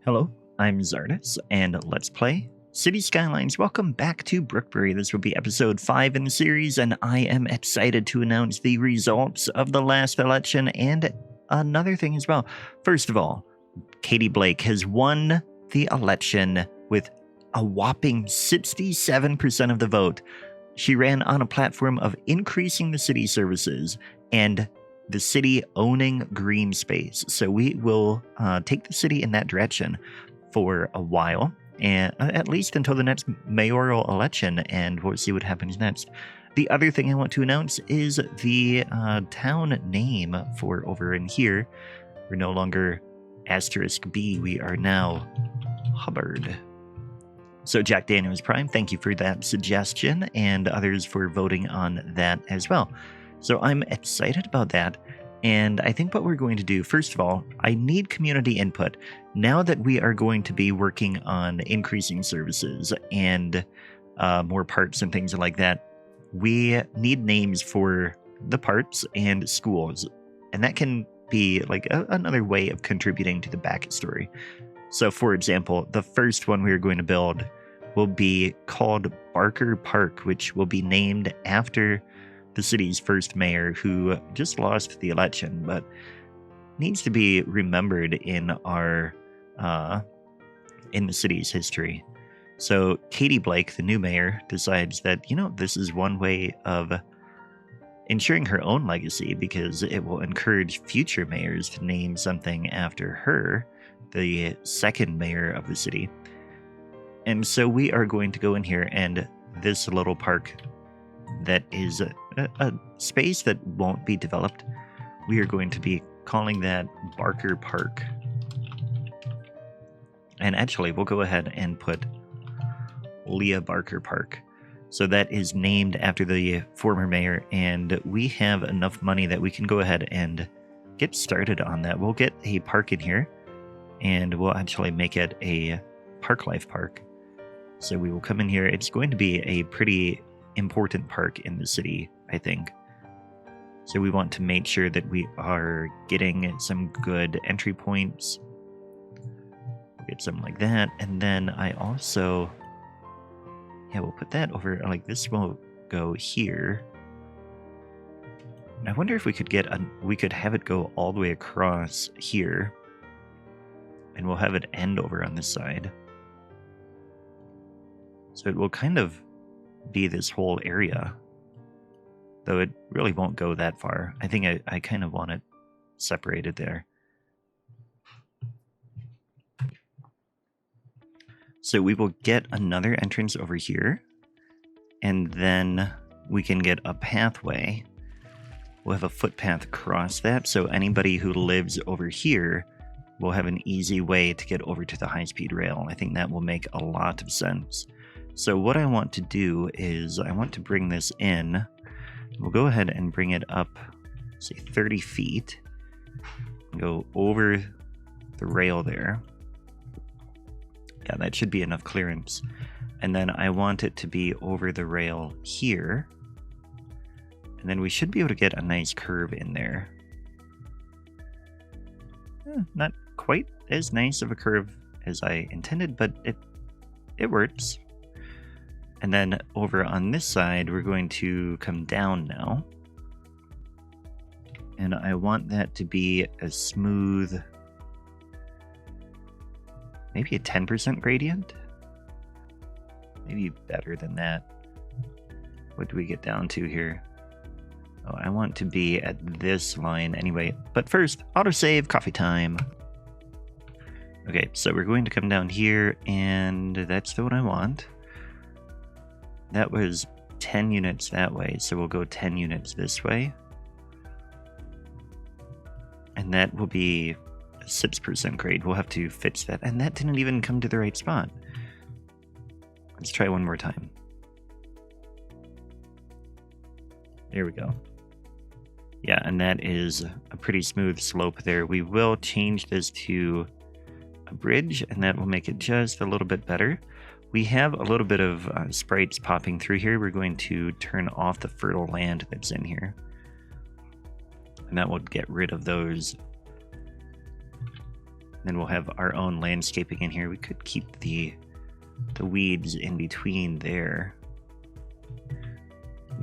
Hello, I'm Czardus, and let's play City Skylines. Welcome back to Brookbury. This will be episode 5 in the series, and I am excited to announce the results of the last election and another thing as well. First of all, Katie Blake has won the election with a whopping 67% of the vote. She ran on a platform of increasing the city services and the city owning green space. So we will take the city in that direction for a while, and at least until the next mayoral election, and we'll see what happens next. The other thing I want to announce is the town name for over in here. We're no longer *B, we are now Hubbard. So Jack Daniels Prime, thank you for that suggestion, and others for voting on that as well. So I'm excited about that, and I think what we're going to do, first of all, I need community input. Now that we are going to be working on increasing services and more parts and things like that, we need names for the parts and schools, and that can be like another way of contributing to the backstory. So for example, the first one we're going to build will be called Barker Park, which will be named after the city's first mayor, who just lost the election, but needs to be remembered in our in the city's history. So Katie Blake, the new mayor, decides that, this is one way of ensuring her own legacy, because it will encourage future mayors to name something after her, the second mayor of the city. And so we are going to go in here, and this little park that is a space that won't be developed, we are going to be calling that Barker Park. And actually, we'll go ahead and put Leah Barker Park. So that is named after the former mayor, and we have enough money that we can go ahead and get started on that. We'll get a park in here, and we'll actually make it a Park Life Park. So we will come in here. It's going to be a pretty important park in the city, I think. So we want to make sure that we are getting some good entry points. Get something like that. And then I also, we'll put that over, like this will go here. And I wonder if we could we could have it go all the way across here. And we'll have it end over on this side. So it will kind of be this whole area, though it really won't go that far. I think I kind of want it separated there. So we will get another entrance over here, and then we can get a pathway. We'll have a footpath across that, so anybody who lives over here will have an easy way to get over to the high-speed rail. I think that will make a lot of sense. So what I want to do is I want to bring this in. We'll go ahead and bring it up, say 30 feet. Go over the rail there. Yeah, that should be enough clearance. And then I want it to be over the rail here. And then we should be able to get a nice curve in there. Not quite as nice of a curve as I intended, but it works. And then over on this side, we're going to come down now. And I want that to be a smooth, maybe a 10% gradient? Maybe better than that. What do we get down to here? Oh, I want to be at this line anyway. But first, autosave, coffee time. Okay, so we're going to come down here, and that's the one I want. That was 10 units that way, so we'll go 10 units this way. And that will be a 6% grade. We'll have to fix that. And that didn't even come to the right spot. Let's try one more time. There we go. Yeah, and that is a pretty smooth slope there. We will change this to a bridge, and that will make it just a little bit better. We have a little bit of sprites popping through here. We're going to turn off the fertile land that's in here. And that will get rid of those then we'll have our own landscaping in here. We could keep the weeds in between there.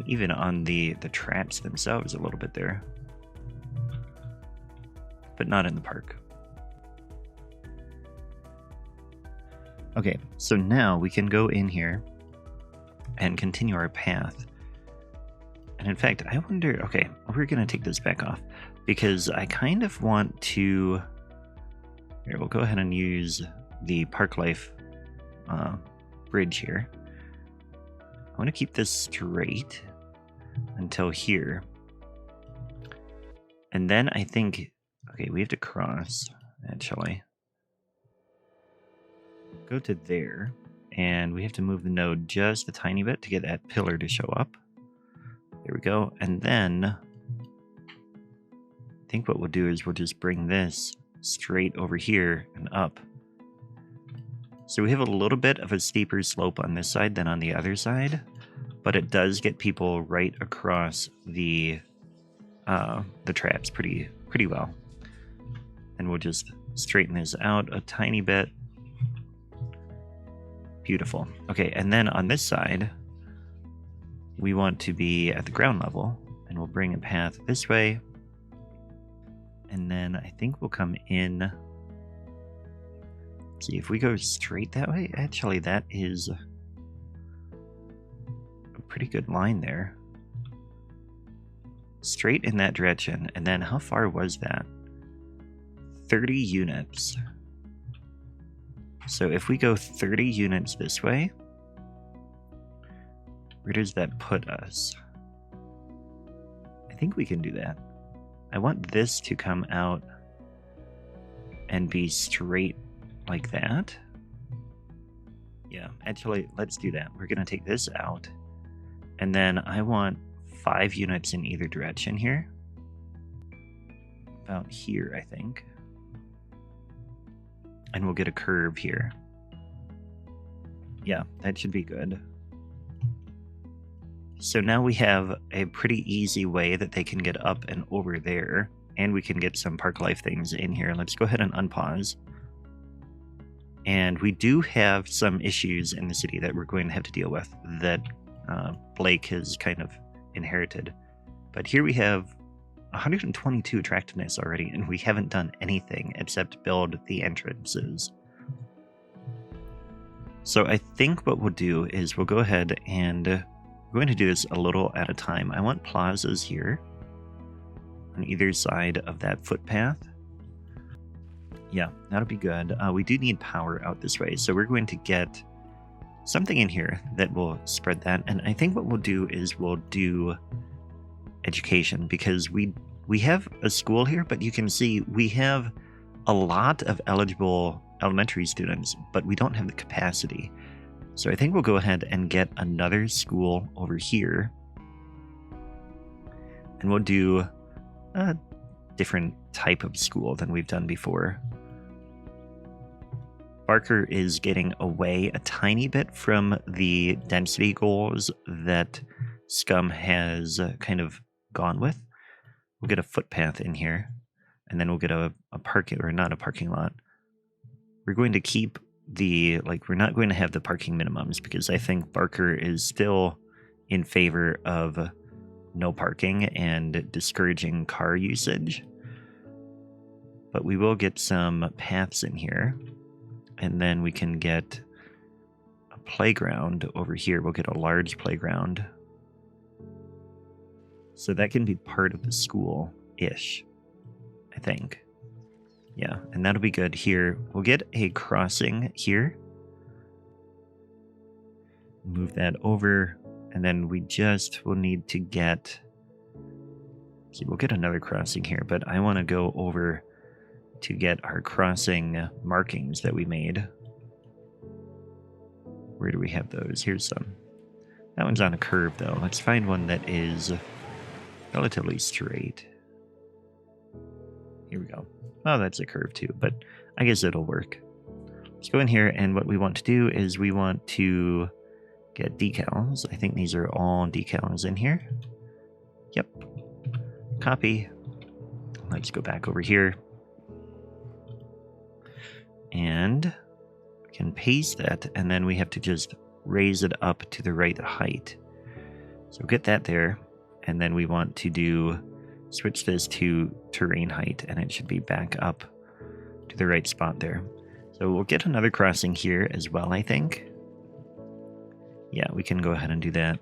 Even on the traps themselves a little bit there. But not in the park. Okay, so now we can go in here and continue our path. And in fact, I wonder, okay, we're going to take this back off because I kind of want to, here, we'll go ahead and use the Park Life bridge here. I want to keep this straight until here. And then I think, okay, we have to cross, actually. Go to there, and we have to move the node just a tiny bit to get that pillar to show up. There we go. And then I think what we'll do is we'll just bring this straight over here and up. So we have a little bit of a steeper slope on this side than on the other side, but it does get people right across the traps pretty well. And we'll just straighten this out a tiny bit. Beautiful. Okay, and then on this side, we want to be at the ground level, and we'll bring a path this way. And then I think we'll come in. See, if we go straight that way, actually that is a pretty good line there. Straight in that direction, and then how far was that? 30 units. So if we go 30 units this way, where does that put us? I think we can do that. I want this to come out and be straight like that. Yeah, actually, let's do that. We're going to take this out. And then I want 5 units in either direction here. About here, I think. And we'll get a curve here. Yeah, that should be good. So now we have a pretty easy way that they can get up and over there. And we can get some park life things in here. Let's go ahead and unpause. And we do have some issues in the city that we're going to have to deal with that Blake has kind of inherited. But here we have 122 attractiveness already, and we haven't done anything except build the entrances. So I think what we'll do is we'll go ahead and we're going to do this a little at a time. I want plazas here on either side of that footpath. Yeah, that'll be good. We do need power out this way, so we're going to get something in here that will spread that. And I think what we'll do is we'll do education, because we have a school here, but you can see we have a lot of eligible elementary students, but we don't have the capacity. So I think we'll go ahead and get another school over here, and we'll do a different type of school than we've done before. Barker is getting away a tiny bit from the density goals that Scum has kind of gone with. We'll get a footpath in here, and then we'll get a parking, or not a parking lot. We're going to keep the, we're not going to have the parking minimums, because I think Barker is still in favor of no parking and discouraging car usage. But we will get some paths in here, and then we can get a playground over here. We'll get a large playground. So that can be part of the school-ish, I think. Yeah, and that'll be good here. We'll get a crossing here. Move that over, and then we just will need to get... See, we'll get another crossing here, but I want to go over to get our crossing markings that we made. Where do we have those? Here's some. That one's on a curve, though. Let's find one that is relatively straight. Here we go. Oh, that's a curve too, but I guess it'll work. Let's go in here, and what we want to do is we want to get decals. I think these are all decals in here. Yep. Copy. Let's go back over here. And we can paste that, and then we have to just raise it up to the right height. So get that there, and then we want to switch this to terrain height, and it should be back up to the right spot there. So we'll get another crossing here as well, I think. Yeah, we can go ahead and do that.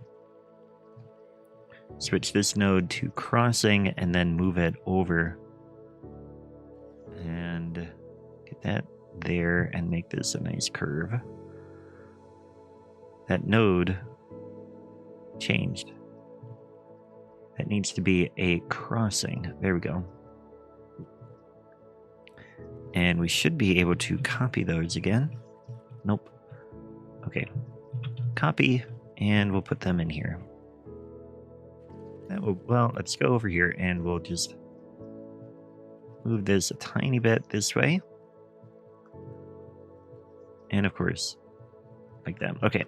Switch this node to crossing, and then move it over. And get that there, and make this a nice curve. That node changed. That needs to be a crossing. There we go. And we should be able to copy those again. Nope. Okay. Copy, and we'll put them in here. Well, let's go over here, and we'll just move this a tiny bit this way. And of course, like that. Okay.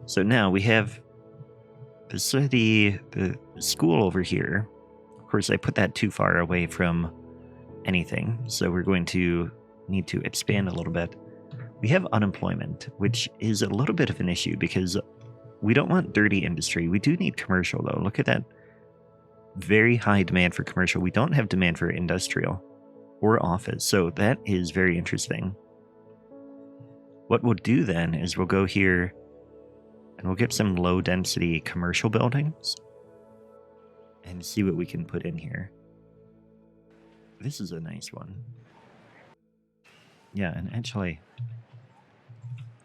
So now we have the city, the school over here. Of course, I put that too far away from anything, so we're going to need to expand a little bit. We have unemployment, which is a little bit of an issue because we don't want dirty industry. We do need commercial, though. Look at that. Very high demand for commercial. We don't have demand for industrial or office, so that is very interesting. What we'll do then is we'll go here and we'll get some low density commercial buildings and see what we can put in here. This is a nice one. Yeah, and actually,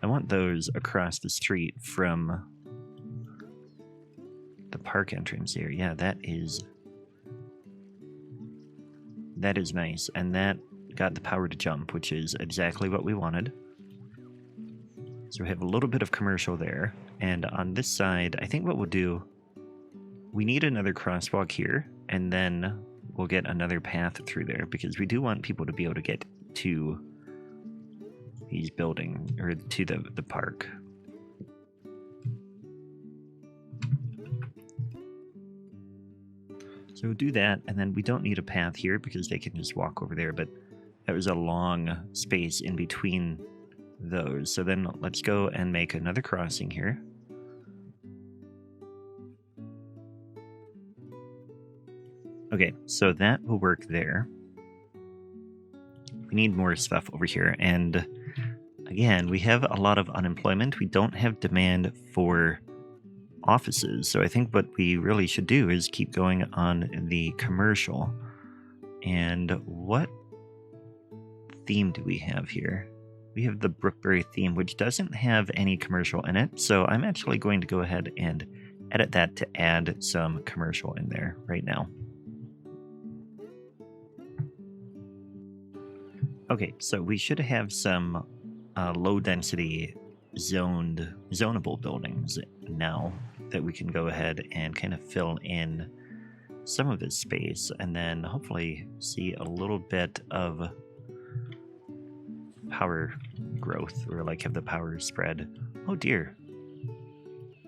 I want those across the street from the park entrance here. Yeah, that is nice. And that got the power to jump, which is exactly what we wanted. So we have a little bit of commercial there. And on this side, I think what we'll do, we need another crosswalk here, and then we'll get another path through there, because we do want people to be able to get to these buildings, or to the park. So we'll do that, and then we don't need a path here because they can just walk over there, but that was a long space in between those. So then let's go and make another crossing here. Okay, so that will work there. We need more stuff over here, and again, we have a lot of unemployment. We don't have demand for offices, so I think what we really should do is keep going on the commercial. And what theme do we have here? We have the Brookbury theme, which doesn't have any commercial in it, so I'm actually going to go ahead and edit that to add some commercial in there right now. Okay, so we should have some low density zonable buildings now that we can go ahead and kind of fill in some of this space, and then hopefully see a little bit of power growth, or like have the power spread. Oh dear,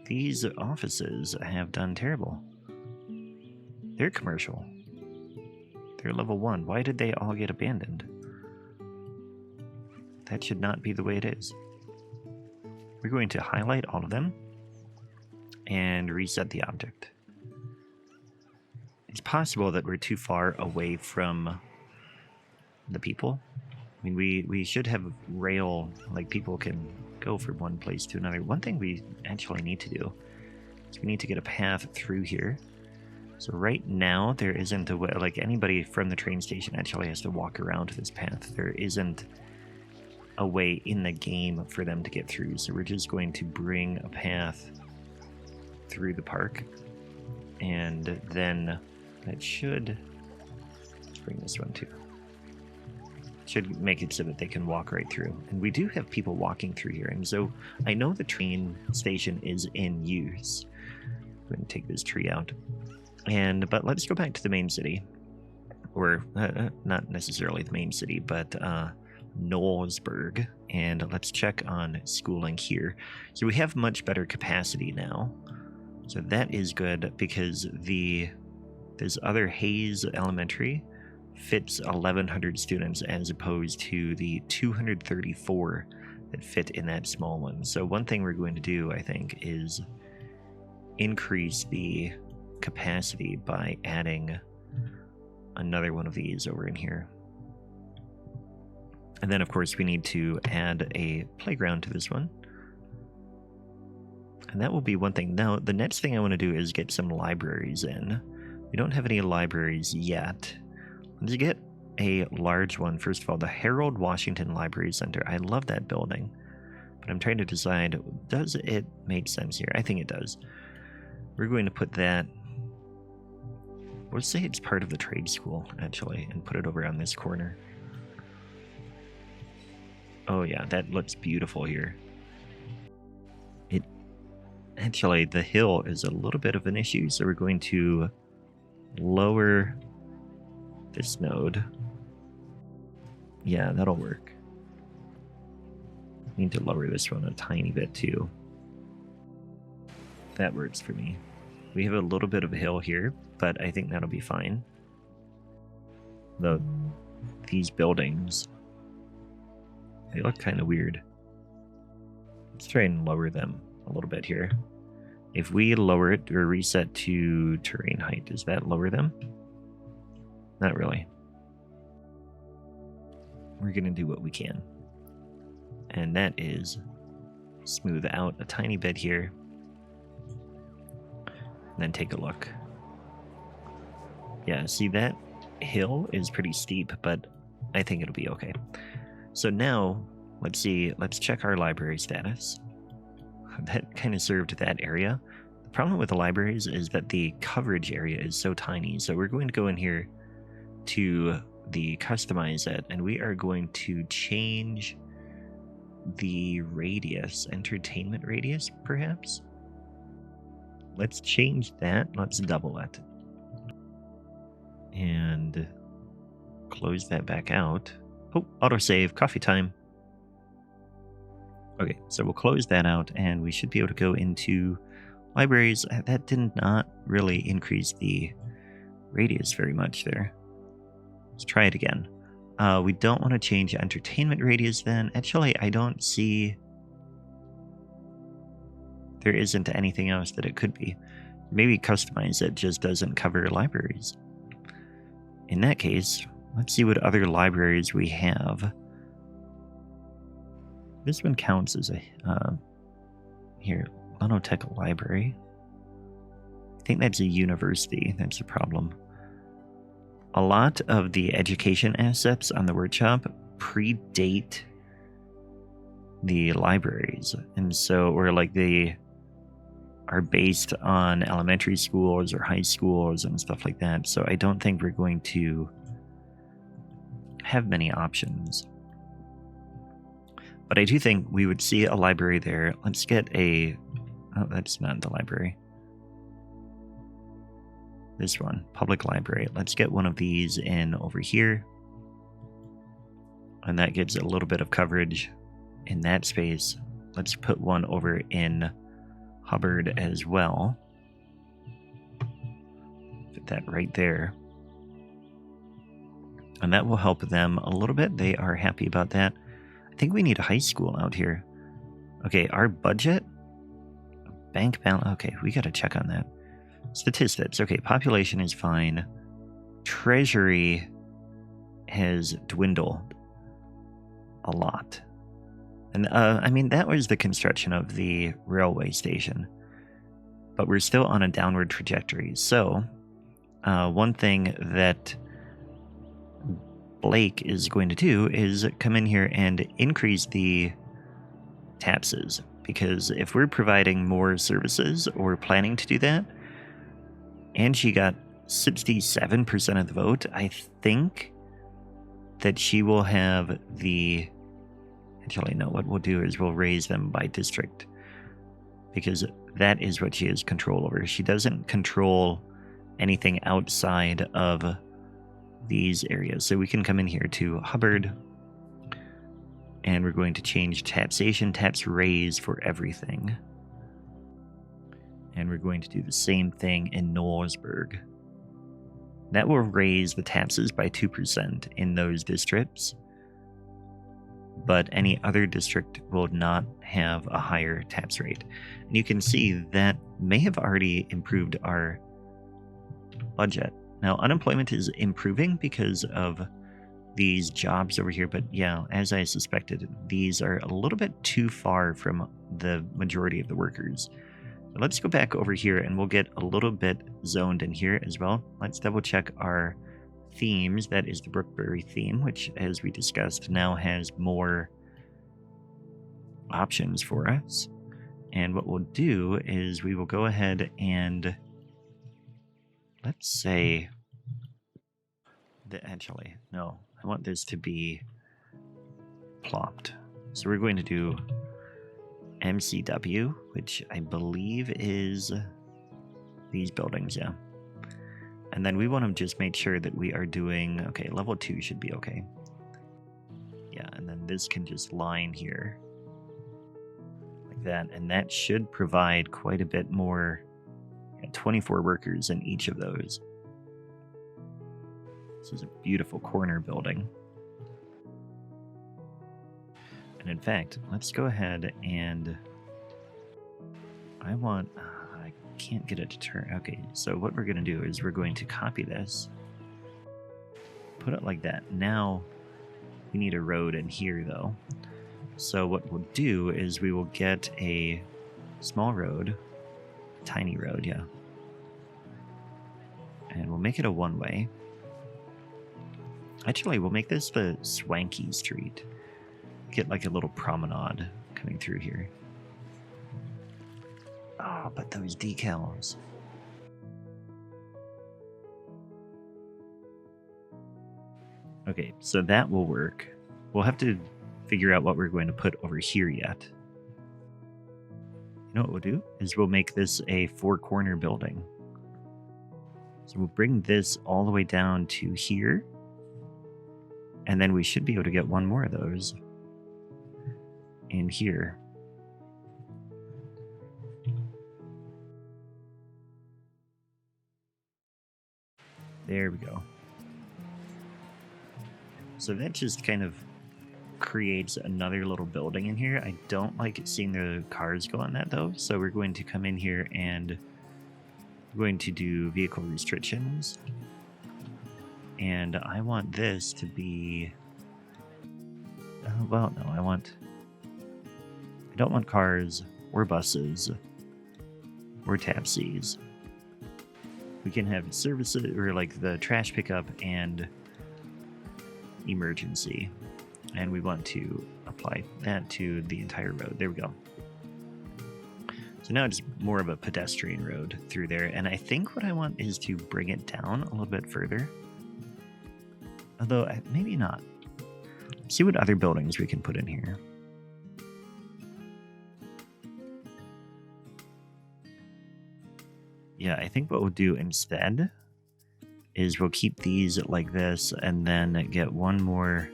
these offices have done terrible. They're commercial. They're level 1. Why did they all get abandoned? That should not be the way it is. We're going to highlight all of them and reset the object. It's possible that we're too far away from the people. I mean, we should have rail, like people can go from one place to another. One thing we actually need to do is we need to get a path through here. So right now there isn't a way, like anybody from the train station actually has to walk around this path. There isn't a way in the game for them to get through, so we're just going to bring a path through the park, and then that should, let's bring this one too, should make it so that they can walk right through. And we do have people walking through here, and so I know the train station is in use. I'm going to take this tree out, but let's go back to the main city, or not necessarily the main city, but Nolesburg, and let's check on schooling here. So we have much better capacity now, so that is good, because this other Hayes Elementary fits 1,100 students as opposed to the 234 that fit in that small one. So one thing we're going to do, I think, is increase the capacity by adding another one of these over in here. And then, of course, we need to add a playground to this one. And that will be one thing. Now, the next thing I want to do is get some libraries in. We don't have any libraries yet. Let's get a large one. First of all, the Harold Washington Library Center. I love that building. But I'm trying to decide, does it make sense here? I think it does. We're going to put that... Let's say it's part of the trade school, actually, and put it over on this corner. Oh yeah, that looks beautiful here. Actually, the hill is a little bit of an issue, so we're going to lower this node. Yeah, that'll work. Need to lower this one a tiny bit too. That works for me. We have a little bit of a hill here, but I think that'll be fine. Though these buildings, they look kind of weird. Let's try and lower them a little bit here. If we lower it or reset to terrain height, does that lower them? Not really. We're going to do what we can. And that is smooth out a tiny bit here. And then take a look. Yeah, see, that hill is pretty steep, but I think it'll be okay. So now, let's see, let's check our library status. That kind of served that area. The problem with the libraries is that the coverage area is so tiny. So we're going to go in here to the customize it, and we are going to change the radius, entertainment radius, perhaps. Let's change that. Let's double it. And close that back out. Oh, autosave, coffee time. Okay, so we'll close that out, and we should be able to go into libraries. That did not really increase the radius very much there. Let's try it again. We don't want to change entertainment radius then. Actually, I don't see... There isn't anything else that it could be. Maybe customize it just doesn't cover libraries. In that case, let's see what other libraries we have. This one counts as a, here, Nanotech Library. I think that's a university, that's the problem. A lot of the education assets on the workshop predate the libraries. And so, or like they are based on elementary schools or high schools and stuff like that. So I don't think we're going to have many options. But I do think we would see a library there. Let's get a... Oh, that's not the library. This one, public library. Let's get one of these in over here. And that gives it a little bit of coverage in that space. Let's put one over in Hubbard as well. Put that right there. And that will help them a little bit. They are happy about that. I think we need a high school out here. Okay, our budget? Bank balance. Okay, we got to check on that. Statistics. Okay, population is fine. Treasury has dwindled a lot. And, I mean, that was the construction of the railway station. But we're still on a downward trajectory. So, one thing that Blake is going to do is come in here and increase the taxes. Because if we're providing more services or planning to do that, and she got 67% of the vote, I think that she will have the... Actually, no, what we'll do is we'll raise them by district. Because that is what she has control over. She doesn't control anything outside of these areas. So we can come in here to Hubbard, and we're going to change taxation, tax raise for everything. And we're going to do the same thing in Knowlesburg. that will raise the taxes by 2% in those districts, but any other district will not have a higher tax rate. And you can see that may have already improved our budget. Now, unemployment is improving because of these jobs over here, but yeah, as I suspected, these are a little bit too far from the majority of the workers. So let's go back over here and we'll get a little bit zoned in here as well. Let's double check our themes. That is the Brookbury theme, which, as we discussed, now has more options for us. And what we'll do is we will go ahead and let's say that actually, no, I want this to be plopped. So we're going to do MCW, which I believe is these buildings, yeah. And then we want to just make sure that we are doing, okay, level 2 should be okay. Yeah, and then this can just line here like that, and that should provide quite a bit more, 24 workers in each of those. This is a beautiful corner building. And in fact, let's go ahead and I can't get it to turn. Okay, so what we're going to do is we're going to copy this, put it like that. Now we need a road in here though. So what we'll do is we will get a small road, tiny road, yeah. And we'll make it a one-way. Actually, we'll make this the Swanky Street. Get like a little promenade coming through here. Oh, but those decals. Okay, so that will work. We'll have to figure out what we're going to put over here yet. You know what we'll do? Is we'll make this a 4-corner building. So we'll bring this all the way down to here. And then we should be able to get one more of those in here. There we go. So that just kind of creates another little building in here. I don't like seeing the cars go on that though. So we're going to come in here and we're going to do vehicle restrictions. And I want this to be, well, no, I don't want cars or buses or taxis. We can have services or like the trash pickup and emergency. And we want to apply that to the entire road. There we go. So now it's more of a pedestrian road through there. And I think what I want is to bring it down a little bit further. Although maybe not. See what other buildings we can put in here. Yeah, I think what we'll do instead is we'll keep these like this and then get one more.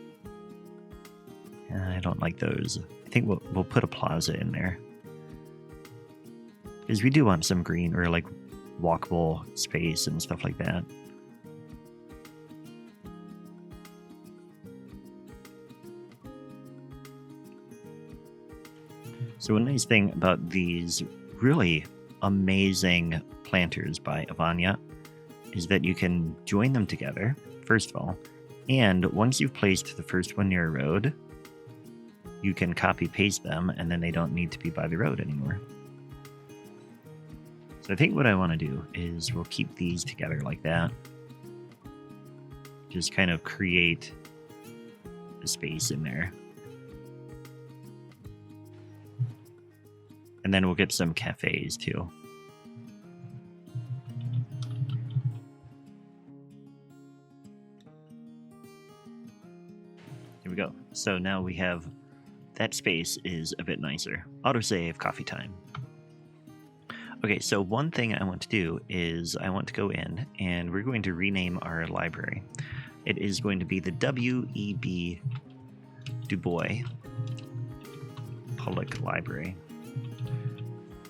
I don't like those. I think we'll put a plaza in there. Because we do want some green or like walkable space and stuff like that. So a nice thing about these really amazing planters by Avanya is that you can join them together, first of all, and once you've placed the first one near a road, you can copy paste them and then they don't need to be by the road anymore. So I think what I want to do is we'll keep these together like that. Just kind of create a space in there. And then we'll get some cafes too. Here we go. So now we have that space is a bit nicer. Autosave coffee time. Okay, so one thing I want to do is I want to go in and we're going to rename our library. It is going to be the W.E.B. Du Bois Public Library.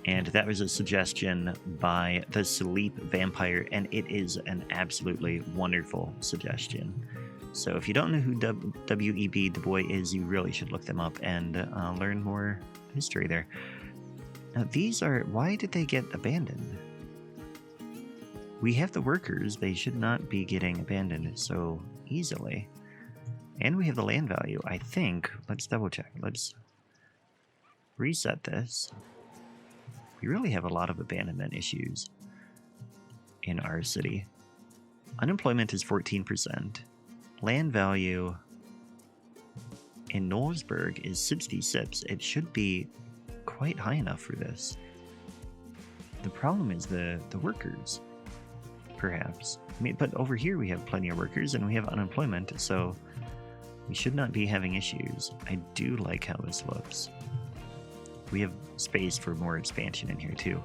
And that was a suggestion by the Sleep Vampire, and it is an absolutely wonderful suggestion. So if you don't know who W.E.B. Du Bois is, you really should look them up and learn more history there. Now these are... why did they get abandoned? We have the workers. They should not be getting abandoned so easily. And we have the land value, I think. Let's double check. Let's reset this. We really have a lot of abandonment issues in our city. Unemployment is 14%. Land value in Knowlesburg is 66. It should be quite high enough for this. The problem is the workers, perhaps. I mean, but over here we have plenty of workers and we have unemployment, so we should not be having issues. I do like how this looks. We have space for more expansion in here too.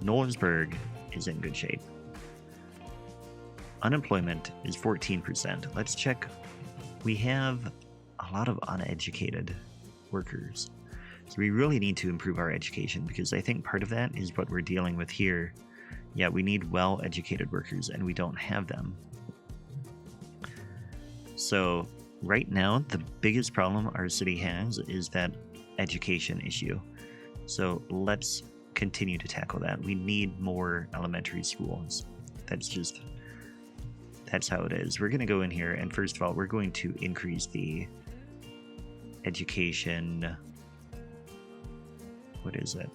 Knowlesburg is in good shape. Unemployment is 14%. Let's check. We have a lot of uneducated workers. So we really need to improve our education, because I think part of that is what we're dealing with here. Yeah, we need well-educated workers, and we don't have them. So right now, the biggest problem our city has is that education issue. So let's continue to tackle that. We need more elementary schools. That's how it is. We're going to go in here, and first of all, we're going to increase the education. What is it?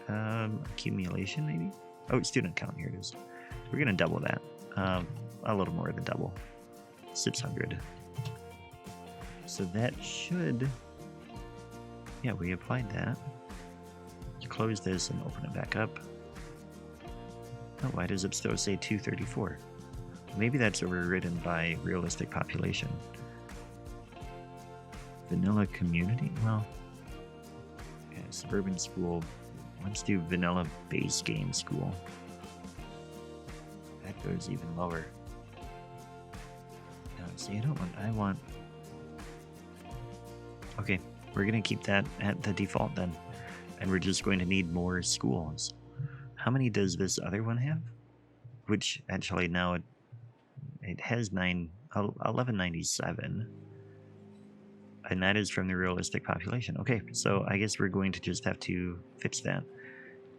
Accumulation, maybe? Oh, student count. Here it is. We're going to double that. A little more than double. 600. So that should... yeah, we applied that. You close this and open it back up. Oh, why does it still say 234? Maybe that's overridden by realistic population. Vanilla community? Well, yeah, suburban school. Let's do vanilla base game school. That goes even lower. No, see, I want... okay, we're going to keep that at the default then. And we're just going to need more schools. How many does this other one have? Which, actually, now it has 1197. And that is from the realistic population. Okay, so I guess we're going to just have to fix that.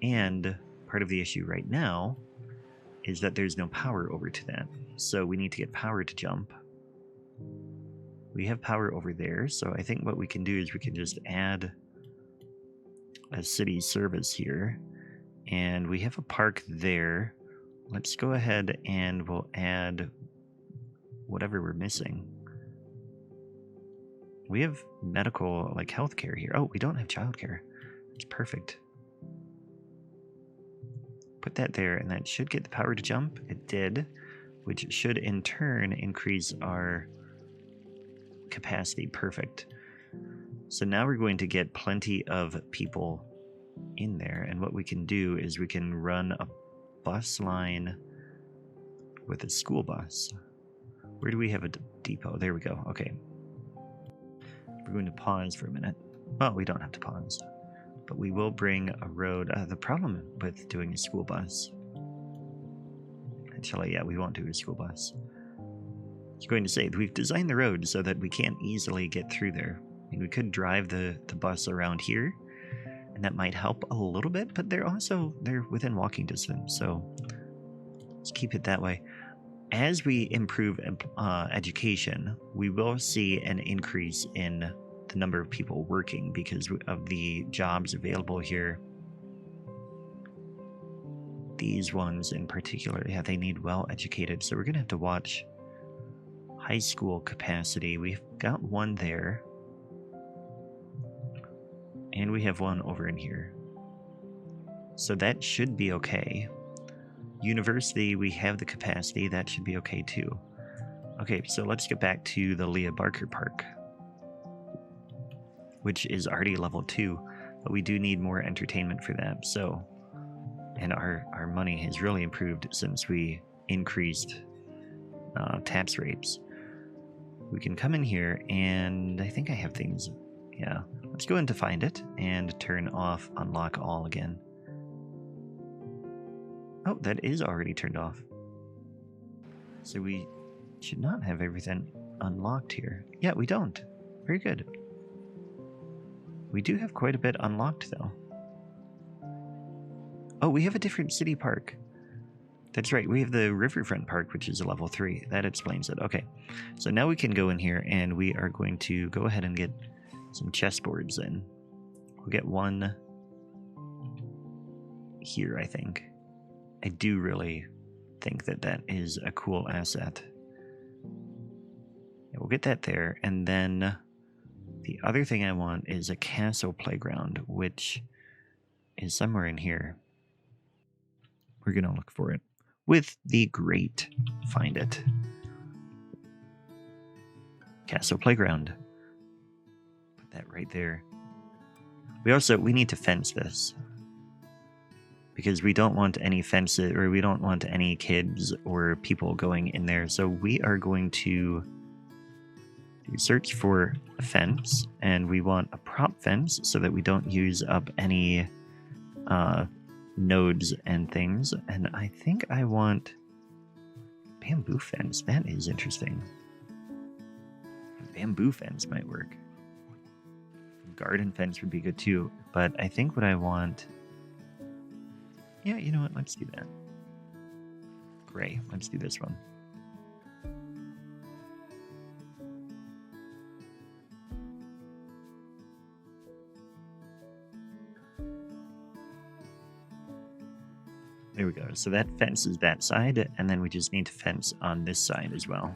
And part of the issue right now is that there's no power over to that. So we need to get power to jump. We have power over there, so I think what we can do is we can just add a city service here. And we have a park there. Let's go ahead and we'll add whatever we're missing. We have medical, like healthcare here. Oh, we don't have childcare. It's perfect. Put that there, and that should get the power to jump. It did, which should in turn increase our capacity. Perfect. So now we're going to get plenty of people in there, and what we can do is we can run a bus line with a school bus. Where do we have a depot? There we go. Okay. We're going to pause for a minute. Well, we don't have to pause, but we will bring a road. The problem with doing a school bus... actually, yeah, we won't do a school bus. I was going to say, we've designed the road so that we can't easily get through there. I mean, we could drive the bus around here, and that might help a little bit, but they're within walking distance, so let's keep it that way. As we improve education, we will see an increase in the number of people working because of the jobs available here. These ones in particular, yeah, they need well-educated, so we're going to have to watch high school capacity. We've got one there. And we have one over in here. So that should be okay. University, we have the capacity. That should be okay too. Okay, so let's get back to the Leah Barker Park, which is already level 2, but we do need more entertainment for that. So, and our money has really improved since we increased tax rates. We can come in here, and I think I have things, yeah. let's go into find it and turn off unlock all again. Oh, that is already turned off. So we should not have everything unlocked here. Yeah, we don't. Very good. We do have quite a bit unlocked, though. Oh, we have a different city park. That's right, we have the Riverfront Park, which is a level 3. That explains it. Okay, so now we can go in here, and we are going to go ahead and get some chessboards in. We'll get one here, I think. I do really think that that is a cool asset. Yeah, we'll get that there, and then the other thing I want is a castle playground, which is somewhere in here. We're going to look for it with the great find it. Castle playground. Put that right there. We need to fence this, because we don't want any fences, or we don't want any kids or people going in there. So we are going to search for a fence, and we want a prop fence so that we don't use up any nodes and things. And I think I want bamboo fence. That is interesting. Bamboo fence might work. Garden fence would be good too, but I think what I want... Yeah, you know what? Let's do that. Gray. Let's do this one. There we go. So that fence is that side, and then we just need to fence on this side as well.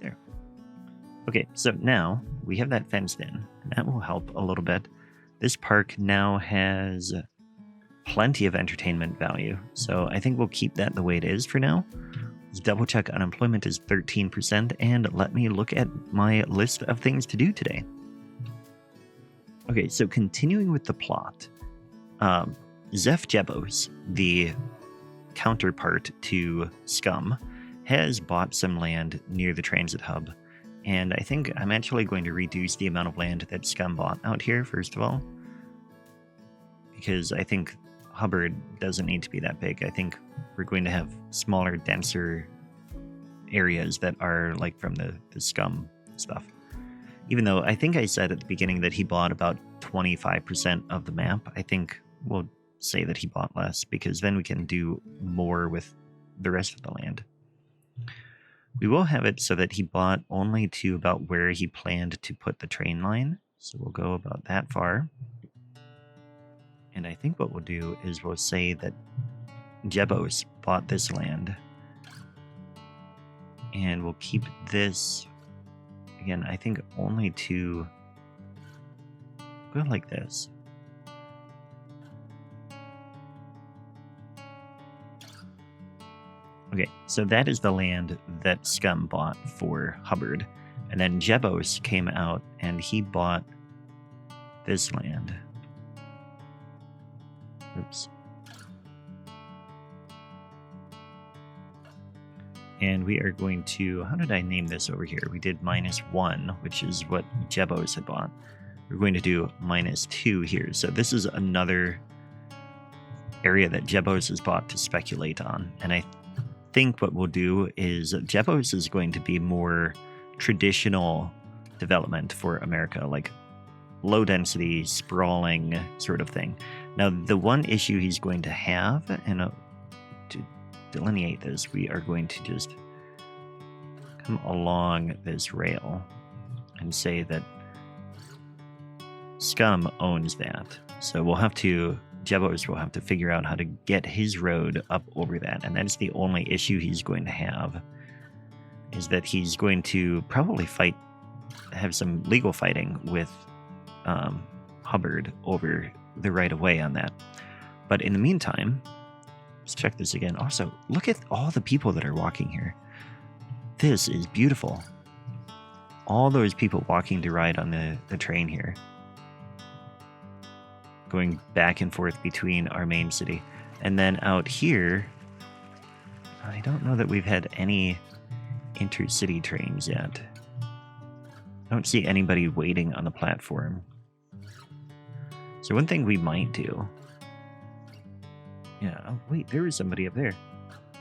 There. Okay, so now we have that fenced in, and that will help a little bit. This park now has plenty of entertainment value, so I think we'll keep that the way it is for now. Let's double check unemployment is 13%, and let me look at my list of things to do today. Okay, so continuing with the plot, Zeph Jebos, the counterpart to Skum, has bought some land near the transit hub, and I think I'm actually going to reduce the amount of land that Skum bought out here, first of all, because I think Hubbard doesn't need to be that big. I think we're going to have smaller, denser areas that are like from the Skum stuff. Even though I think I said at the beginning that he bought about 25% of the map, I think we'll say that he bought less, because then we can do more with the rest of the land. We will have it so that he bought only to about where he planned to put the train line. So we'll go about that far. And I think what we'll do is we'll say that Jebos bought this land. And we'll keep this, again, I think only to go like this. Okay, so that is the land that Scum bought for Hubbard. And then Jebos came out and he bought this land. Oops. And we are going to, how did I name this over here? We did -1, which is what Jebos had bought. We're going to do -2 here. So this is another area that Jebos has bought to speculate on. And I think what we'll do is Jebos is going to be more traditional development for America, like low density, sprawling sort of thing. Now, the one issue he's going to have, and to delineate this, we are going to just come along this rail and say that Scum owns that. So we'll have to, Jebos will have to figure out how to get his road up over that. And that's the only issue he's going to have, is that he's going to probably have some legal fighting with Hubbard over the right of way on that. But in the meantime, let's check this again. Also, look at all the people that are walking here. This is beautiful. All those people walking to ride on the train here, going back and forth between our main city. And then out here, I don't know that we've had any intercity trains yet. I don't see anybody waiting on the platform. So one thing we might do... Yeah, oh wait, there was somebody up there.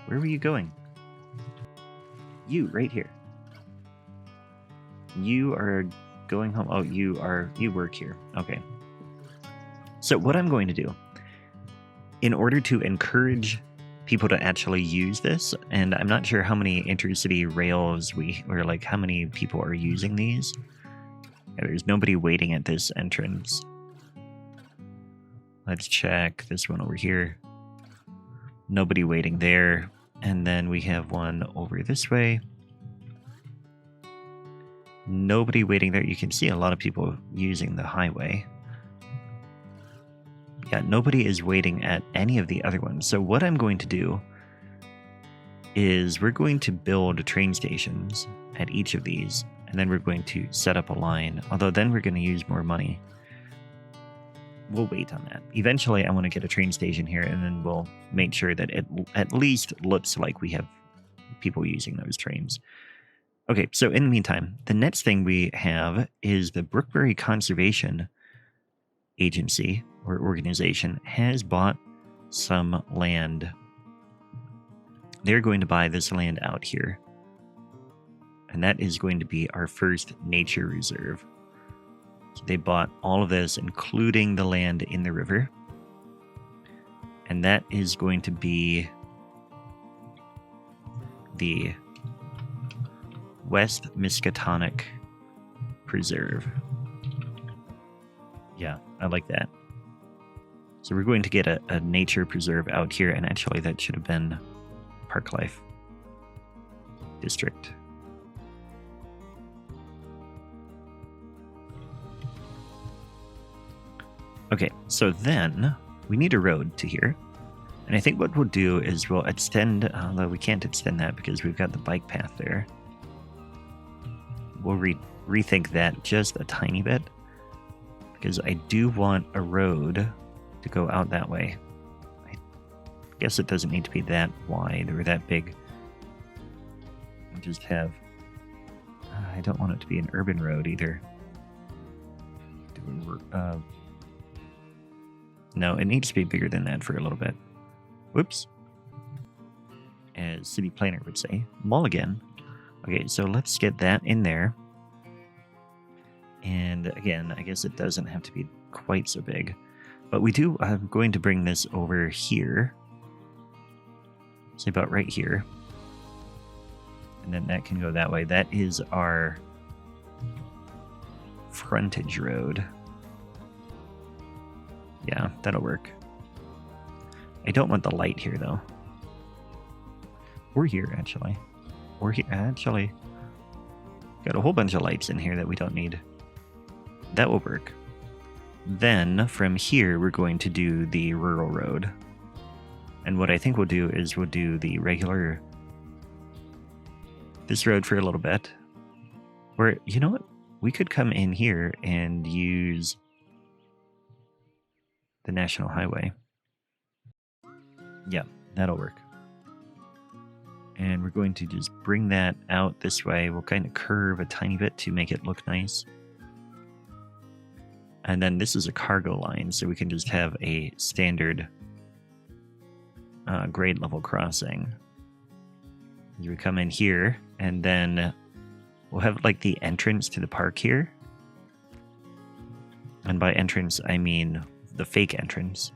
Where were you going? You, right here. You are going home. Oh, you work here. Okay. So what I'm going to do, in order to encourage people to actually use this, and I'm not sure how many intercity rails or like how many people are using these. Yeah, there's nobody waiting at this entrance. Let's check this one over here. Nobody waiting there. And then we have one over this way. Nobody waiting there. You can see a lot of people using the highway. Yeah, nobody is waiting at any of the other ones. So what I'm going to do is we're going to build train stations at each of these, and then we're going to set up a line, although then we're going to use more money. We'll wait on that. Eventually, I want to get a train station here, and then we'll make sure that it at least looks like we have people using those trains. Okay, so in the meantime, the next thing we have is the Brookbury Conservation Agency or organization has bought some land. They're going to buy this land out here. And that is going to be our first nature reserve. So they bought all of this, including the land in the river. And that is going to be the West Miskatonic Preserve. Yeah, I like that. So we're going to get a nature preserve out here, and actually that should have been Park Life District. Okay, so then we need a road to here. And I think what we'll do is we'll extend, although we can't extend that because we've got the bike path there. We'll rethink that just a tiny bit, because I do want a road to go out that way. I guess it doesn't need to be that wide or that big. We'll just have... I don't want it to be an urban road either. No, it needs to be bigger than that for a little bit. Whoops. As city planner would say, mulligan. Okay, so let's get that in there. And again, I guess it doesn't have to be quite so big. But we do, I'm going to bring this over here. Say about right here. And then that can go that way. That is our frontage road. Yeah, that'll work. I don't want the light here, though. Or here, actually. Or here, actually. Got a whole bunch of lights in here that we don't need. That will work. Then, from here, we're going to do the rural road. And what I think we'll do is we'll do the regular... this road for a little bit. Or, you know what? We could come in here and use... the National Highway. Yeah, that'll work. And we're going to just bring that out this way. We'll kind of curve a tiny bit to make it look nice. And then this is a cargo line, so we can just have a standard grade level crossing. We come in here, and then we'll have like the entrance to the park here. And by entrance, I mean the fake entrance.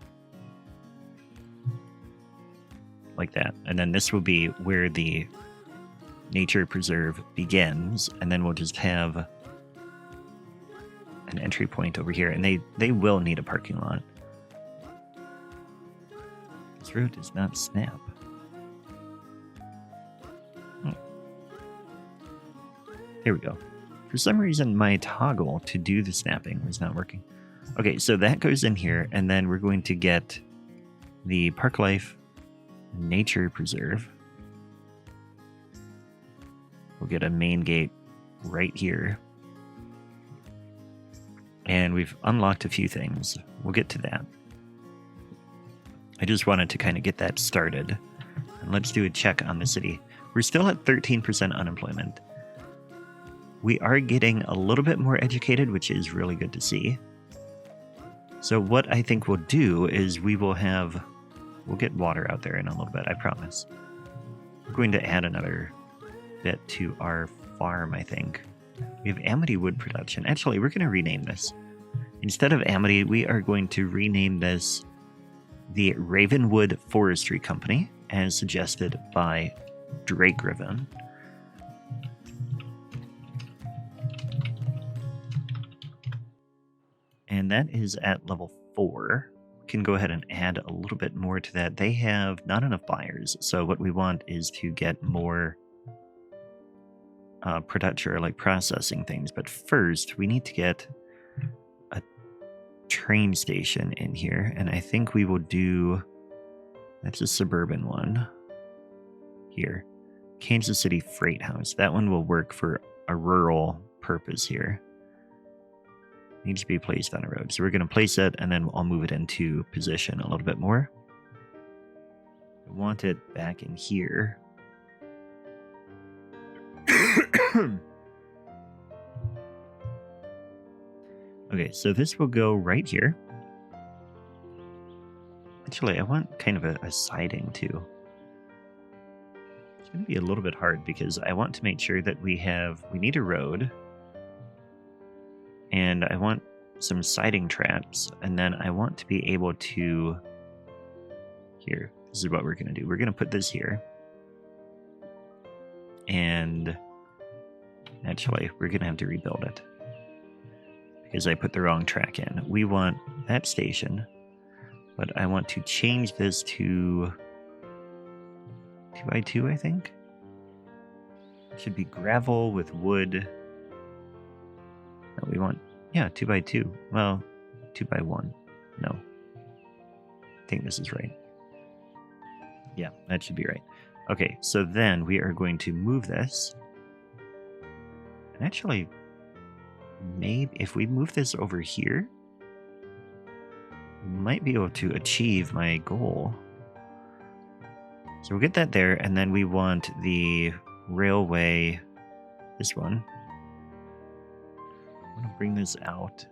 Like that. And then this will be where the nature preserve begins, and then we'll just have an entry point over here, and they will need a parking lot. This road does not snap. Here we go. For some reason, my toggle to do the snapping was not working. Okay, so that goes in here, and then we're going to get the Park Life Nature Preserve. We'll get a main gate right here. And we've unlocked a few things. We'll get to that. I just wanted to kind of get that started. And let's do a check on the city. We're still at 13% unemployment. We are getting a little bit more educated, which is really good to see. So what I think we'll do is we'll get water out there in a little bit, I promise. We're going to add another bit to our farm, I think. We have Amity wood production. Actually, we're going to rename this. Instead of Amity, we are going to rename this the Ravenwood Forestry Company, as suggested by Drake Riven. And that is at level 4. We can go ahead and add a little bit more to that. They have not enough buyers, so what we want is to get more production, or like processing things. But first, we need to get a train station in here, and I think we will do... That's a suburban one. Here. Kansas City Freight House. That one will work for a rural purpose here. Needs to be placed on a road. So we're going to place it, and then I'll move it into position a little bit more. I want it back in here. Okay, so this will go right here. Actually, I want kind of a siding too. It's going to be a little bit hard because I want to make sure that we need a road. And I want some siding traps, and then I want to be able to... Here, this is what we're going to do. We're going to put this here. And actually, we're going to have to rebuild it because I put the wrong track in. We want that station, but I want to change this to 2x2, I think. It should be gravel with wood. No, we want, 2x2. Well, 2x1. No. I think this is right. Yeah, that should be right. Okay, so then we are going to move this. And actually, maybe if we move this over here, we might be able to achieve my goal. So we'll get that there, and then we want the railway, this one. I'm going to bring this out.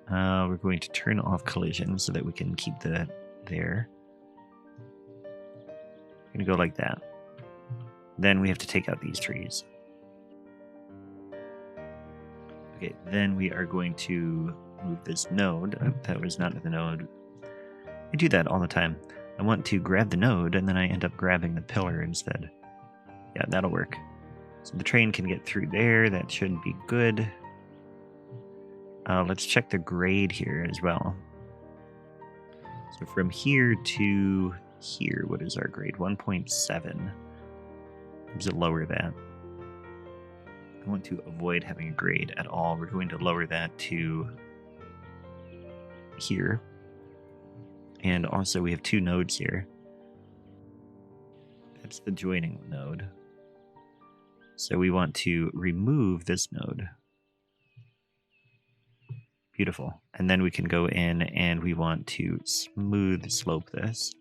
We're going to turn off collision so that we can keep that there. Going to go like that. Then we have to take out these trees. Okay, then we are going to move this node. Oh, that was not the node. I do that all the time. I want to grab the node, and then I end up grabbing the pillar instead. Yeah, that'll work. So the train can get through there. That should be good. Let's check the grade here as well. So from here to here, what is our grade? 1.7. Does it lower that? I want to avoid having a grade at all. We're going to lower that to here. And also we have 2 nodes here. That's the joining node. So we want to remove this node. Beautiful. And then we can go in and we want to smooth slope this.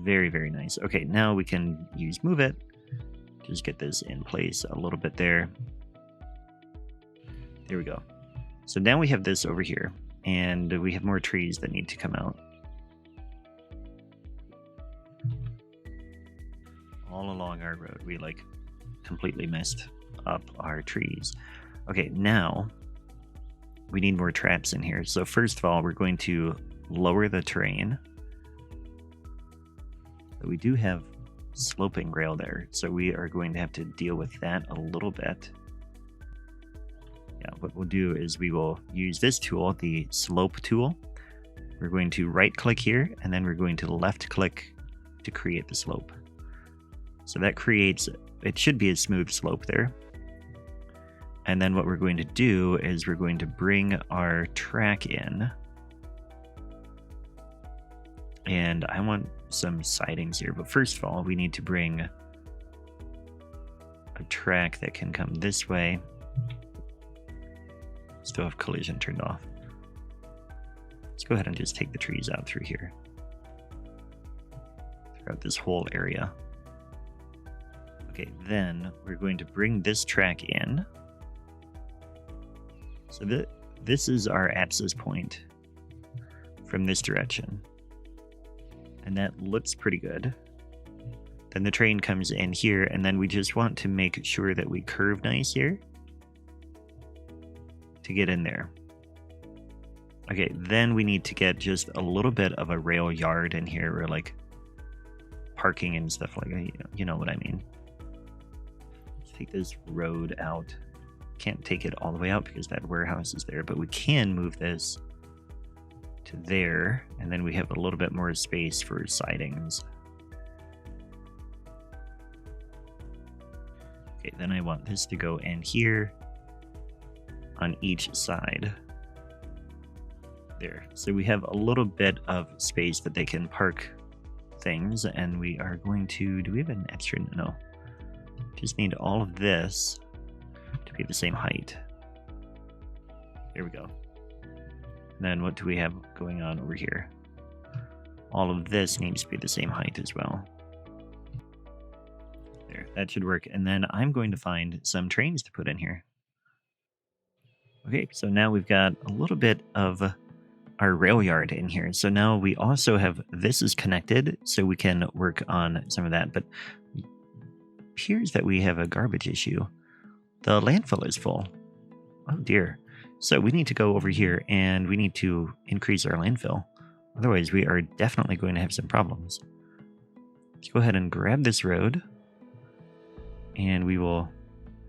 Very, very nice. Okay, now we can use move it. Just get this in place a little bit there. There we go. So now we have this over here, and we have more trees that need to come out. All along our road, we like completely messed up our trees. Okay, now we need more traps in here. So first of all, we're going to lower the terrain. We do have sloping rail there, so we are going to have to deal with that a little bit. Yeah, what we'll do is we will use this tool, the slope tool. We're going to right click here, and then we're going to left click to create the slope. So that creates, it should be a smooth slope there. And then what we're going to do is we're going to bring our track in. And I want some sidings here, but first of all, we need to bring a track that can come this way. Still have collision turned off. Let's go ahead and just take the trees out through here. throughout this whole area. Okay, then we're going to bring this track in. So this is our access point from this direction. And that looks pretty good. Then the train comes in here, and then we just want to make sure that we curve nice here to get in there. Okay, then we need to get just a little bit of a rail yard in here, or like parking and stuff like that. You know what I mean. Let's take this road out. Can't take it all the way out because that warehouse is there, but we can move this to there, and then we have a little bit more space for sidings. Okay, then I want this to go in here on each side. There. So we have a little bit of space that they can park things, and we are going to... Do we have an extra? No. Just need all of this to be the same height. There we go. And then what do we have going on over here? All of this needs to be the same height as well. There, that should work. And then I'm going to find some trains to put in here. Okay, so now we've got a little bit of our rail yard in here. So now we also have, this is connected, so we can work on some of that. But it appears that we have a garbage issue. The landfill is full. Oh dear. So we need to go over here and we need to increase our landfill. Otherwise, we are definitely going to have some problems. Let's go ahead and grab this road. And we will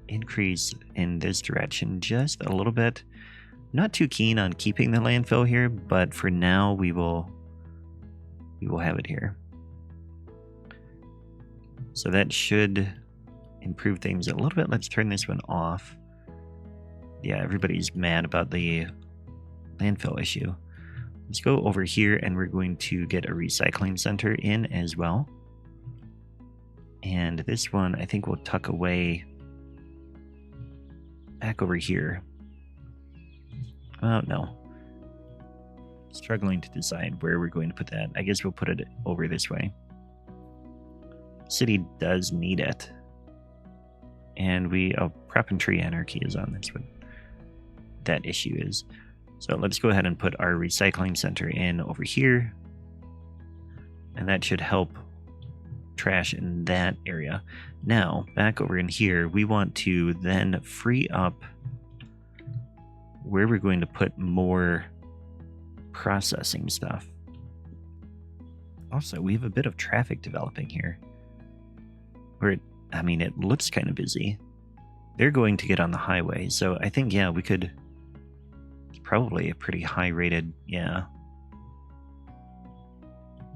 increase in this direction just a little bit. Not too keen on keeping the landfill here, but for now we will have it here. So that should improve things a little bit. Let's turn this one off. Yeah, everybody's mad about the landfill issue. Let's go over here and we're going to get a recycling center in as well. And this one I think we'll tuck away back over here. Oh, no. Struggling to decide where we're going to put that. I guess we'll put it over this way. City does need it. And prop and tree anarchy is on. That's what that issue is. So let's go ahead and put our recycling center in over here. And that should help trash in that area. Now, back over in here, we want to then free up where we're going to put more processing stuff. Also, we have a bit of traffic developing here. It looks kind of busy. They're going to get on the highway, so I think, yeah, we could... It's probably a pretty high rated, yeah.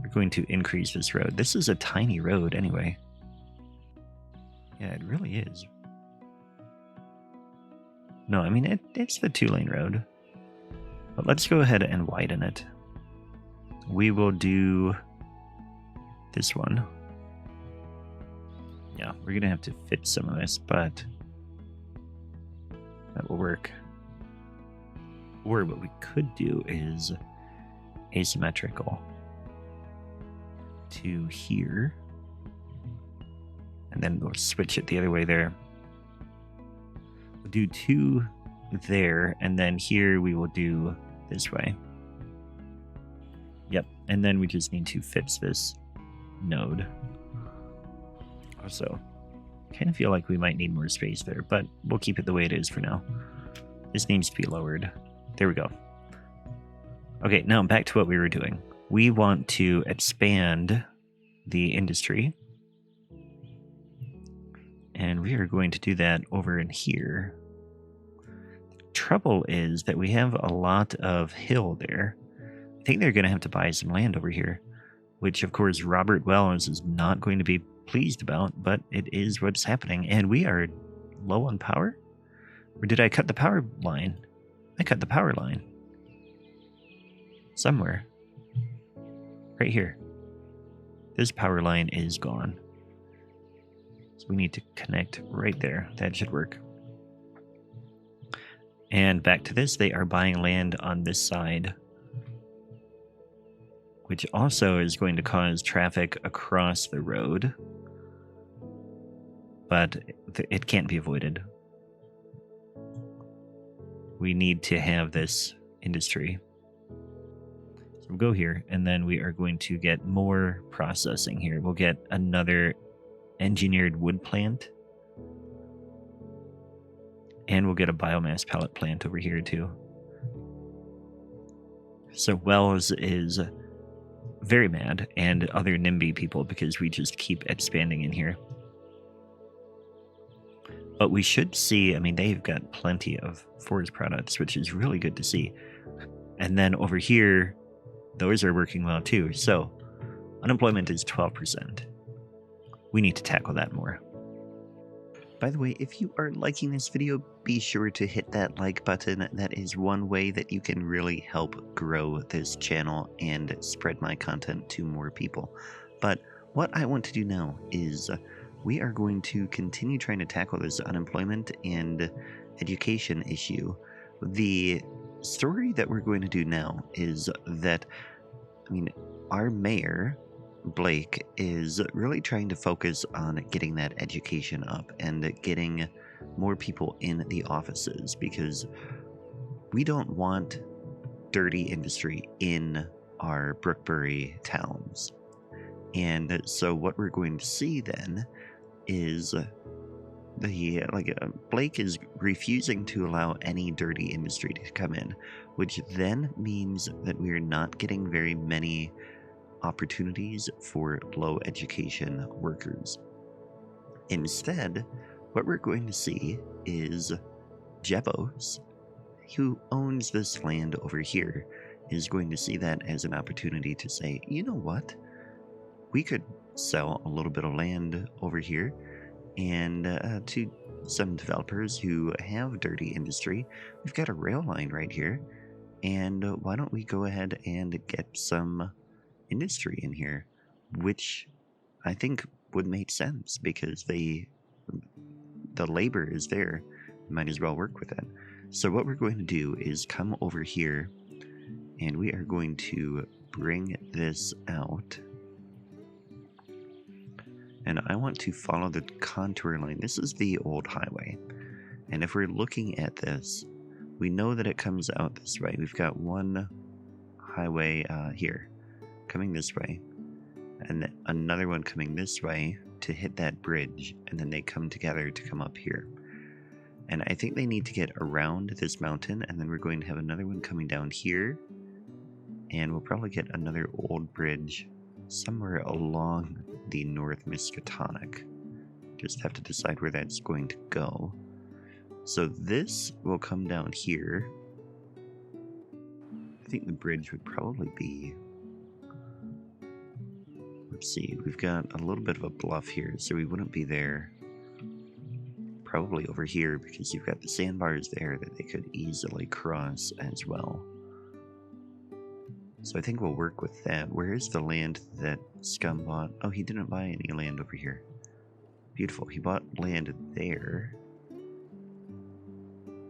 We're going to increase this road. This is a tiny road anyway. Yeah, it really is. No, it's the 2-lane road. But let's go ahead and widen it. We will do this one. Yeah, we're going to have to fit some of this, but that will work. Or what we could do is asymmetrical to here. And then we'll switch it the other way there. We'll do 2 there, and then here we will do this way. Yep, and then we just need to fix this node. Also, kind of feel like we might need more space there, but we'll keep it the way it is for now. This needs to be lowered. There we go. Okay, now back to what we were doing. We want to expand the industry. And we are going to do that over in here. The trouble is that we have a lot of hill there. I think they're going to have to buy some land over here, which of course Robert Wells is not going to be pleased about, but it is what's happening. And we are low on power? Or did I cut the power line? I cut the power line. Somewhere. Right here. This power line is gone. So we need to connect right there. That should work. And back to this, they are buying land on this side. which also is going to cause traffic across the road. But it can't be avoided. We need to have this industry. So we'll go here, and then we are going to get more processing here. We'll get another engineered wood plant. And we'll get a biomass pellet plant over here too. So Wells is very mad, and other NIMBY people, because we just keep expanding in here. But we should see, I mean, they've got plenty of forest products, which is really good to see. And then over here, those are working well too. So unemployment is 12%. We need to tackle that more. By the way, if you are liking this video, be sure to hit that like button. That is one way that you can really help grow this channel and spread my content to more people. But what I want to do now is we are going to continue trying to tackle this unemployment and education issue. The story that we're going to do now is that, I mean, our mayor, Blake, is really trying to focus on getting that education up and getting more people in the offices, because we don't want dirty industry in our Brookbury towns. And so what we're going to see then is Blake is refusing to allow any dirty industry to come in, which then means that we are not getting very many opportunities for low education workers. Instead, what we're going to see is Jebos, who owns this land over here, is going to see that as an opportunity to say, you know what? We could sell a little bit of land over here and to some developers who have dirty industry. We've got a rail line right here, and why don't we go ahead and get some industry in here, which I think would make sense because the labor is there. Might as well work with it. So what we're going to do is come over here, and we are going to bring this out. And I want to follow the contour line. This is the old highway. And if we're looking at this, we know that it comes out this way. We've got one highway here coming this way, and another one coming this way to hit that bridge, and then they come together to come up here. And I think they need to get around this mountain, and then we're going to have another one coming down here, and we'll probably get another old bridge somewhere along the North Miskatonic. Just have to decide where that's going to go. So this will come down here. I think the bridge would probably be, let's see, we've got a little bit of a bluff here, so we wouldn't be there. Probably over here, because you've got the sandbars there that they could easily cross as well. So I think we'll work with that. Where is the land that Skum bought? Oh, he didn't buy any land over here. Beautiful. He bought land there.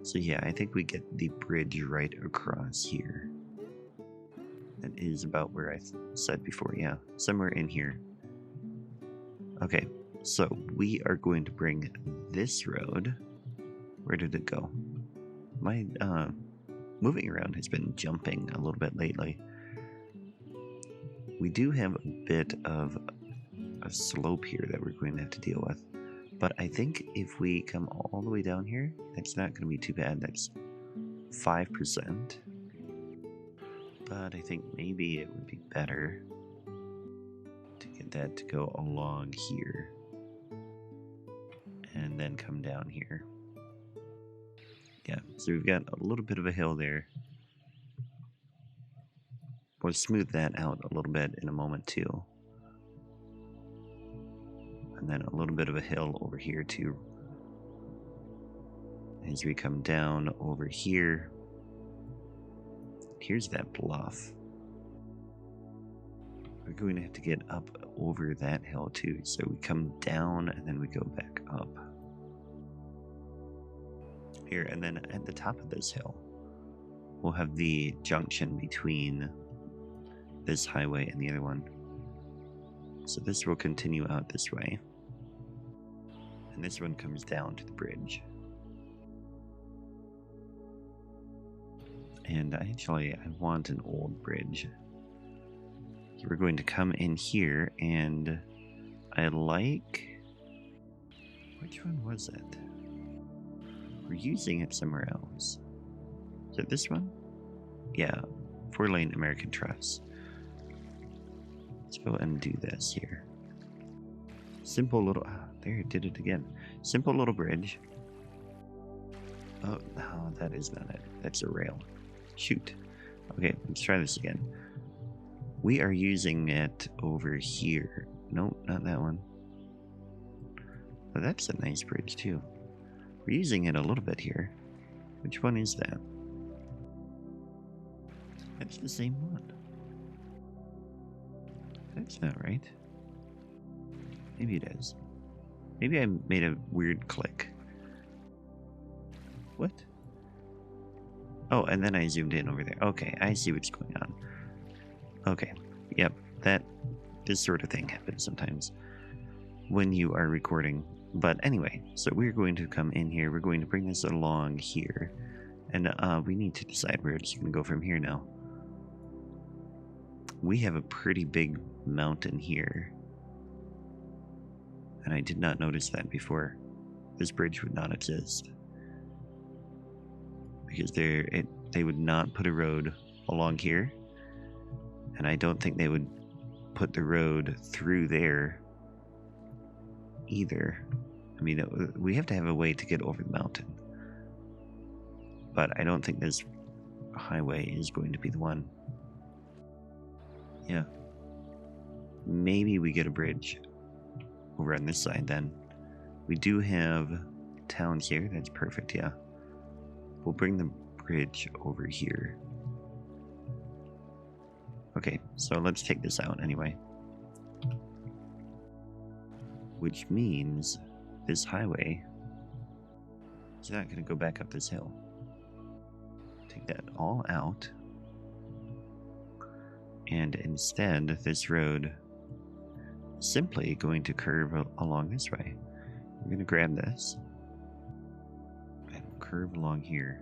So yeah, I think we get the bridge right across here. That is about where I said before, yeah. Somewhere in here. Okay, so we are going to bring this road. Where did it go? My moving around has been jumping a little bit lately. We do have a bit of a slope here that we're going to have to deal with. But I think if we come all the way down here, that's not going to be too bad. That's 5%. But I think maybe it would be better to get that to go along here. And then come down here. Yeah, so we've got a little bit of a hill there. We'll smooth that out a little bit in a moment too. And then a little bit of a hill over here too. As we come down over here, here's that bluff. We're going to have to get up over that hill too. So we come down and then we go back up. Here, and then at the top of this hill, we'll have the junction between this highway and the other one. So this will continue out this way. And this one comes down to the bridge. And I want an old bridge. So we're going to come in here, and I like... Which one was it? We're using it somewhere else. Is it this one? Yeah, 4-lane American Truss. Let's go and do this here. Simple little... there, it did it again. Simple little bridge. Oh, no, that is not it. That's a rail. Shoot. Okay, let's try this again. We are using it over here. Nope, not that one. Oh, that's a nice bridge, too. We're using it a little bit here. Which one is that? That's the same one. That's not right. Maybe it is. Maybe I made a weird click. What? Oh, and then I zoomed in over there. Okay, I see what's going on. Okay, yep, this sort of thing happens sometimes when you are recording. But anyway, so we're going to come in here. We're going to bring this along here. And we need to decide where it's going to go from here now. We have a pretty big mountain here. And I did not notice that before. This bridge would not exist. Because they would not put a road along here. And I don't think they would put the road through there either. I mean, we have to have a way to get over the mountain. But I don't think this highway is going to be the one. Yeah. Maybe we get a bridge over on this side then. We do have towns here. That's perfect, yeah. We'll bring the bridge over here. Okay, so let's take this out anyway. Which means this highway is not going to go back up this hill. Take that all out. And instead, this road is simply going to curve along this way. I'm going to grab this and curve along here.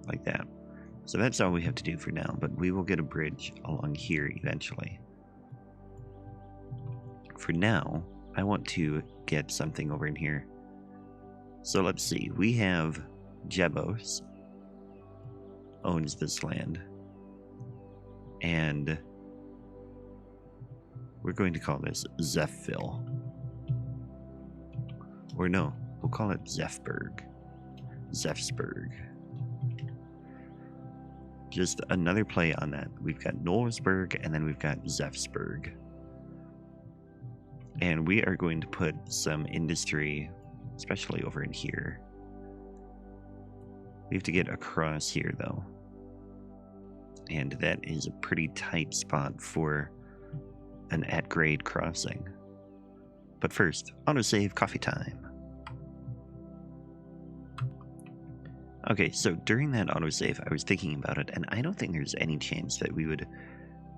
Like that. So that's all we have to do for now, but we will get a bridge along here eventually. For now, I want to get something over in here. So let's see, we have Czardus owns this land. And we're going to call this Zephyl. Or no, we'll call it Zefsburg. Zefsburg. Just another play on that. We've got Nolesburg and then we've got Zefsburg. And we are going to put some industry, especially over in here. We have to get across here though. And that is a pretty tight spot for an at-grade crossing. But first, autosave coffee time. Okay, so during that autosave, I was thinking about it, and I don't think there's any chance that we would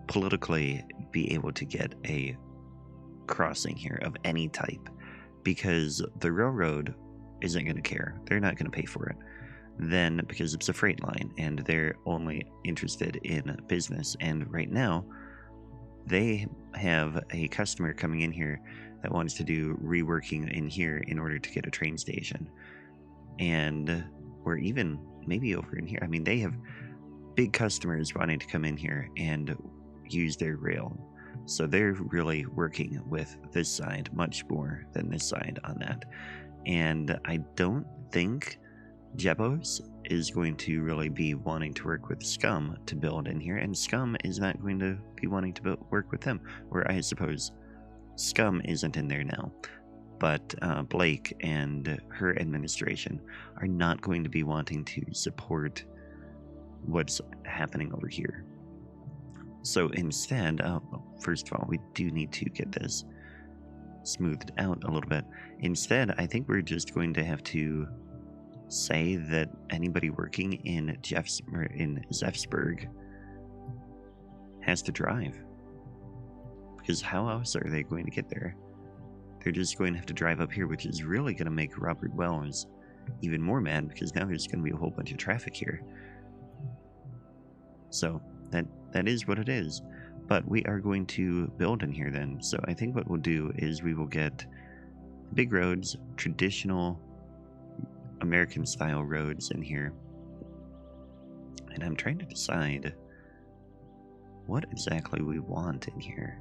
politically be able to get a crossing here of any type, because the railroad isn't going to care. They're not going to pay for it. Then, because it's a freight line, and they're only interested in business, and right now, they have a customer coming in here that wants to do reworking in here in order to get a train station. And or even maybe over in here. I mean, they have big customers wanting to come in here and use their rail. So they're really working with this side much more than this side on that. And I don't think Czardus is going to really be wanting to work with Skum to build in here. And Skum is not going to be wanting to work with them. Or I suppose Skum isn't in there now. But Blake and her administration are not going to be wanting to support what's happening over here. So instead, first of all, we do need to get this smoothed out a little bit. Instead, I think we're just going to have to say that anybody working in Zefsburg has to drive. Because how else are they going to get there? They're just going to have to drive up here, which is really going to make Robert Wells even more mad, because now there's going to be a whole bunch of traffic here. So that is what it is. But we are going to build in here then. So I think what we'll do is we will get big roads, traditional American style roads in here. And I'm trying to decide what exactly we want in here.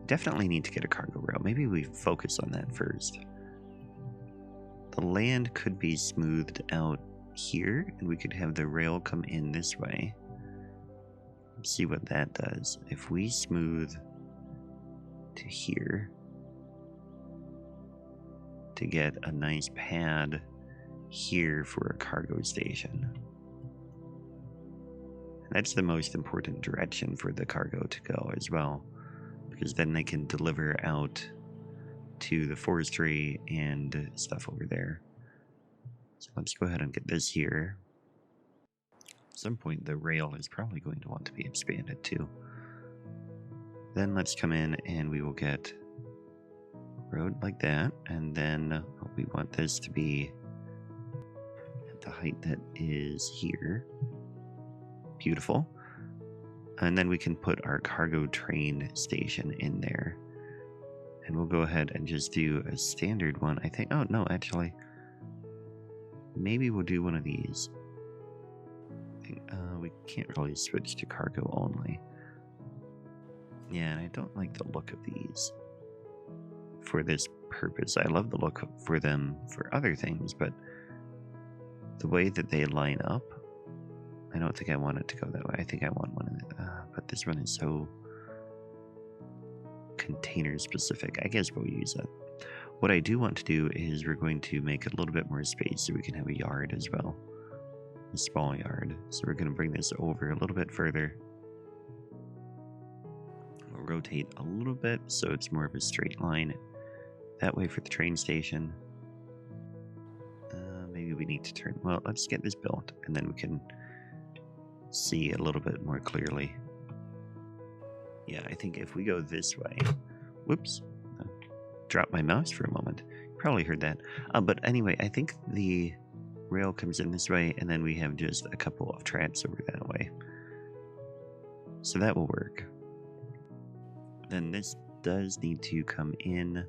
Definitely need to get a cargo rail. Maybe we focus on that first. The land could be smoothed out here, and we could have the rail come in this way. Let's see what that does. If we smooth to here to get a nice pad here for a cargo station. That's the most important direction for the cargo to go as well, because then they can deliver out to the forestry and stuff over there. So let's go ahead and get this here. At some point the rail is probably going to want to be expanded too. Then let's come in and we will get road like that, and then we want this to be at the height that is here. Beautiful. And then we can put our cargo train station in there. And we'll go ahead and just do a standard one, I think. Oh, no, actually. Maybe we'll do one of these. I think, we can't really switch to cargo only. Yeah, and I don't like the look of these for this purpose. I love the look for them for other things, but the way that they line up, I don't think I want it to go that way. I think I want one of the, but this one is so container specific. I guess we'll use that. What I do want to do is we're going to make a little bit more space so we can have a yard as well. A small yard. So we're going to bring this over a little bit further. We'll rotate a little bit so it's more of a straight line. That way for the train station. Maybe we need to turn... Well, let's get this built and then we can see a little bit more clearly. Yeah, I think if we go this way... Whoops. Dropped my mouse for a moment. Probably heard that. But anyway, I think the rail comes in this way, and then we have just a couple of tracks over that way. So that will work. Then this does need to come in.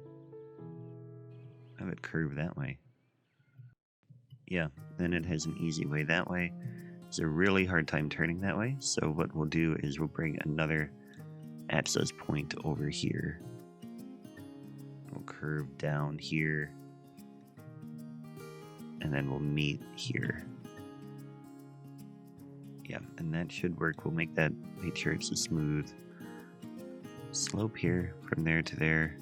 Have it curve that way. Yeah, then it has an easy way that way. It's a really hard time turning that way, so what we'll do is we'll bring another access point over here. We'll curve down here, and then we'll meet here. Yeah, and that should work. We'll make sure it's a smooth slope here from there to there.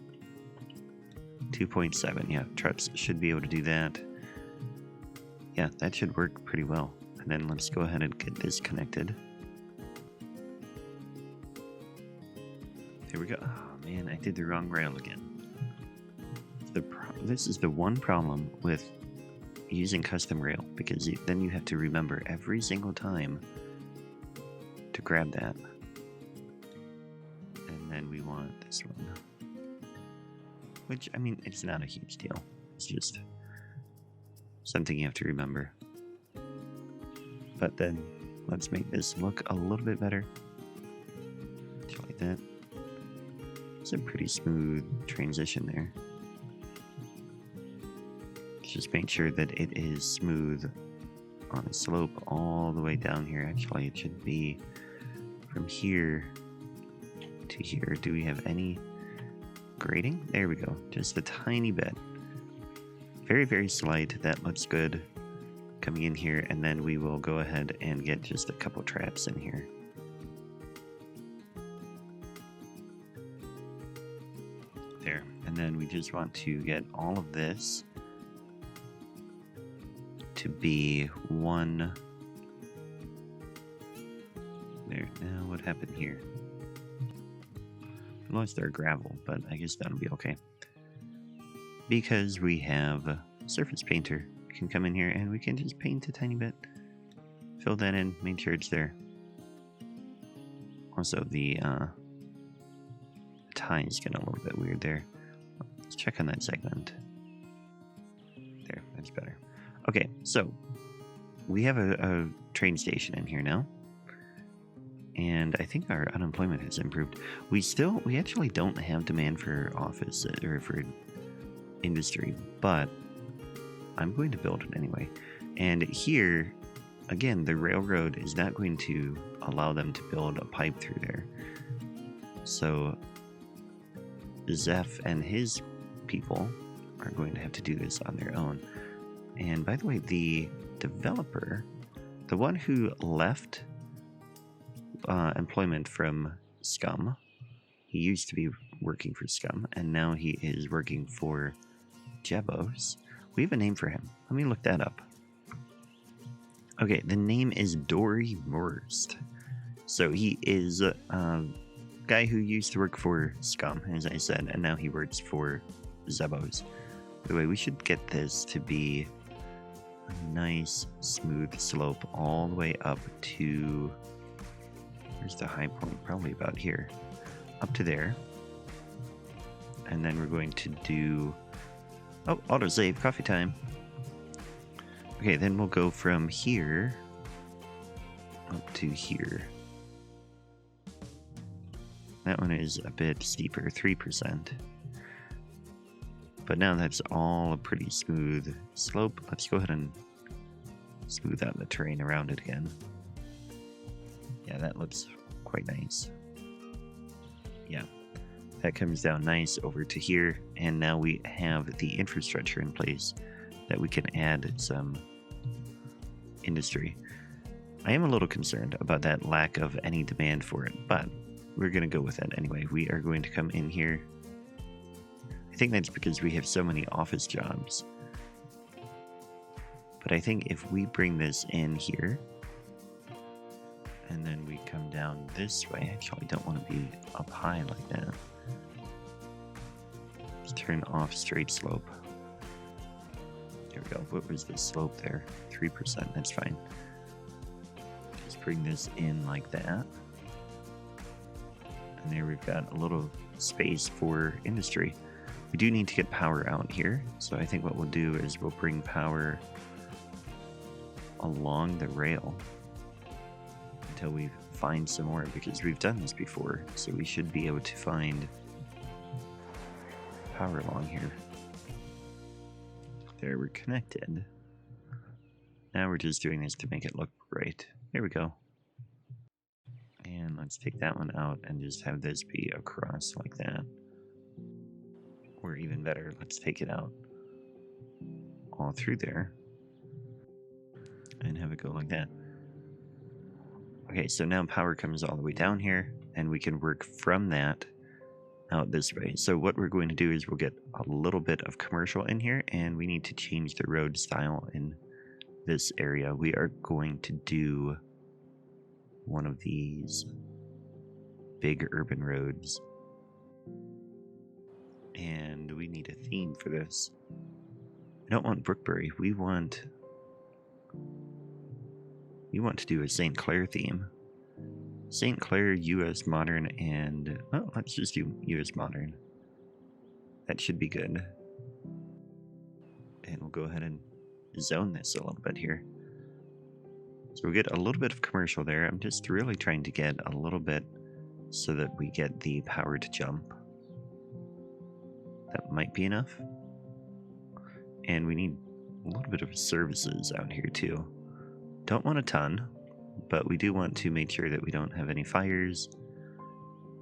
2.7, yeah, trucks should be able to do that. Yeah, that should work pretty well. And then let's go ahead and get this connected. There we go. Oh man, I did the wrong rail again. This is the one problem with using custom rail, because then you have to remember every single time to grab that. And then we want this one. Which, I mean, it's not a huge deal. It's just something you have to remember. But then, let's make this look a little bit better. Just like that. It's a pretty smooth transition there. Just make sure that it is smooth on a slope all the way down here. Actually, it should be from here to here. Do we have any grading? There we go. Just a tiny bit. Very, very slight. That looks good. Coming in here, and then we will go ahead and get just a couple traps in here. There. And then we just want to get all of this to be one. There. Now what happened here? We lost our gravel, but I guess that'll be okay. Because we have a surface painter. We can come in here and we can just paint a tiny bit. Fill that in, make sure it's there. Also, the tie is getting a little bit weird there. Let's check on that segment. There, that's better. Okay, so we have a train station in here now. And I think our unemployment has improved. We actually don't have demand for office or for industry, but I'm going to build it anyway. And here, again, the railroad is not going to allow them to build a pipe through there. So Zeph and his people are going to have to do this on their own. And by the way, the developer, the one who left employment from Skum, he used to be working for Skum, and now he is working for Czardus. We have a name for him. Let me look that up. Okay, the name is Dory Morst. So he is a guy who used to work for Skum, as I said, and now he works for Czardus. By the way, we should get this to be a nice, smooth slope all the way up to... Where's the high point? Probably about here. Up to there. And then we're going to do... Oh, autosave, coffee time. Okay, then we'll go from here up to here. That one is a bit steeper, 3%. But now that's all a pretty smooth slope. Let's go ahead and smooth out the terrain around it again. Yeah, that looks quite nice. Yeah, that comes down nice over to here, and now we have the infrastructure in place that we can add some industry. I am a little concerned about that lack of any demand for it, but we're going to go with it anyway. We are going to come in here. I think that's because we have so many office jobs. But I think if we bring this in here, and then we come down this way. Actually, I don't want to be up high like that. Let's turn off straight slope. There we go. What was the slope there? 3%. That's fine. Just bring this in like that. And there we've got a little space for industry. We do need to get power out here. So I think what we'll do is we'll bring power along the rail until we find some more, because we've done this before, so we should be able to find power along here. There, we're connected. Now we're just doing this to make it look great. There we go. And let's take that one out and just have this be across like that. Or even better, let's take it out all through there and have it go like that. Okay, so now power comes all the way down here, and we can work from that out this way. So what we're going to do is we'll get a little bit of commercial in here, and we need to change the road style in this area. We are going to do one of these big urban roads. And we need a theme for this. We don't want Brookbury. We want to do a St. Clair theme. St. Clair, US Modern, and... well, let's just do US Modern. That should be good. And we'll go ahead and zone this a little bit here. So we get a little bit of commercial there. I'm just really trying to get a little bit so that we get the power to jump. That might be enough. And we need a little bit of services out here too. Don't want a ton, but we do want to make sure that we don't have any fires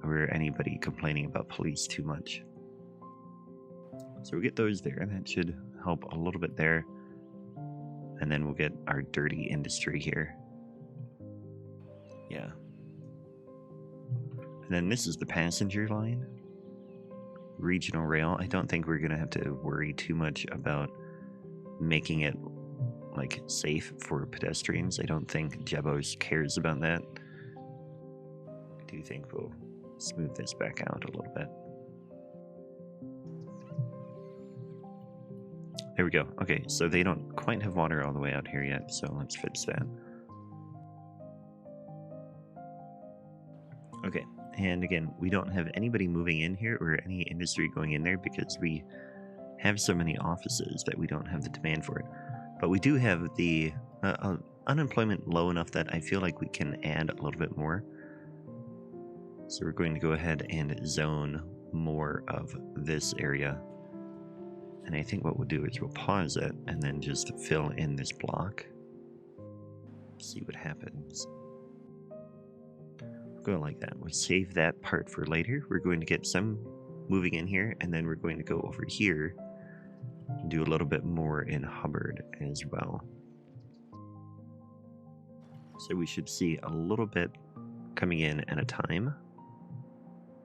or anybody complaining about police too much. So we get those there, and that should help a little bit there. And then we'll get our dirty industry here. Yeah. And then this is the passenger line. Regional rail. I don't think we're going to have to worry too much about making it like safe for pedestrians. I don't think Czardus cares about that. I do think we'll smooth this back out a little bit. There we go. Okay, so they don't quite have water all the way out here yet, so let's fix that. Okay, and again, we don't have anybody moving in here or any industry going in there because we have so many offices that we don't have the demand for it. But we do have the unemployment low enough that I feel like we can add a little bit more. So we're going to go ahead and zone more of this area. And I think what we'll do is we'll pause it and then just fill in this block. See what happens. Go like that. We'll save that part for later. We're going to get some moving in here, and then we're going to go over here and do a little bit more in Hubbard as well. So we should see a little bit coming in at a time,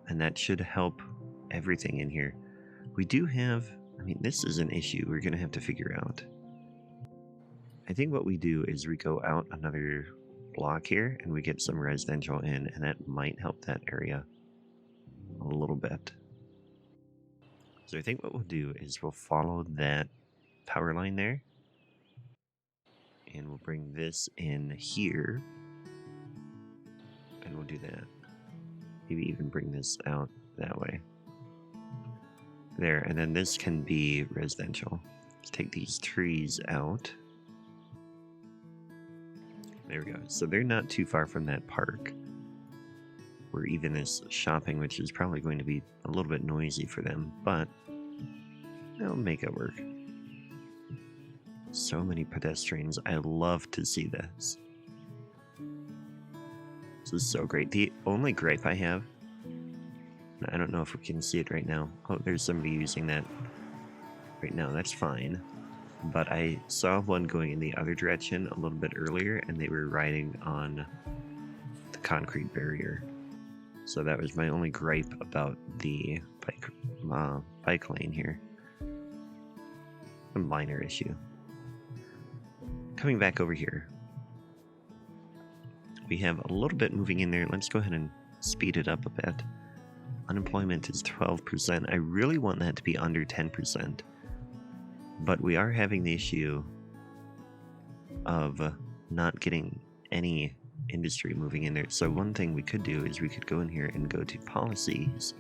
and that should help everything in here. We do have, I mean, this is an issue we're going to have to figure out. I think what we do is we go out another block here and we get some residential in, and that might help that area a little bit. So I think what we'll do is we'll follow that power line there, and we'll bring this in here, and we'll do that. Maybe even bring this out that way. There, and then this can be residential. Let's take these trees out. There we go. So they're not too far from that park, where even is shopping, which is probably going to be a little bit noisy for them, but they'll make it work. So many pedestrians. I love to see this. This is so great. The only gripe I have, I don't know if we can see it right now. Oh, there's somebody using that right now. That's fine. But I saw one going in the other direction a little bit earlier, and they were riding on the concrete barrier. So that was my only gripe about the bike lane here. A minor issue. Coming back over here, we have a little bit moving in there. Let's go ahead and speed it up a bit. Unemployment is 12%. I really want that to be under 10%. But we are having the issue of not getting any industry moving in there. So one thing we could do is we could go in here and go to policies,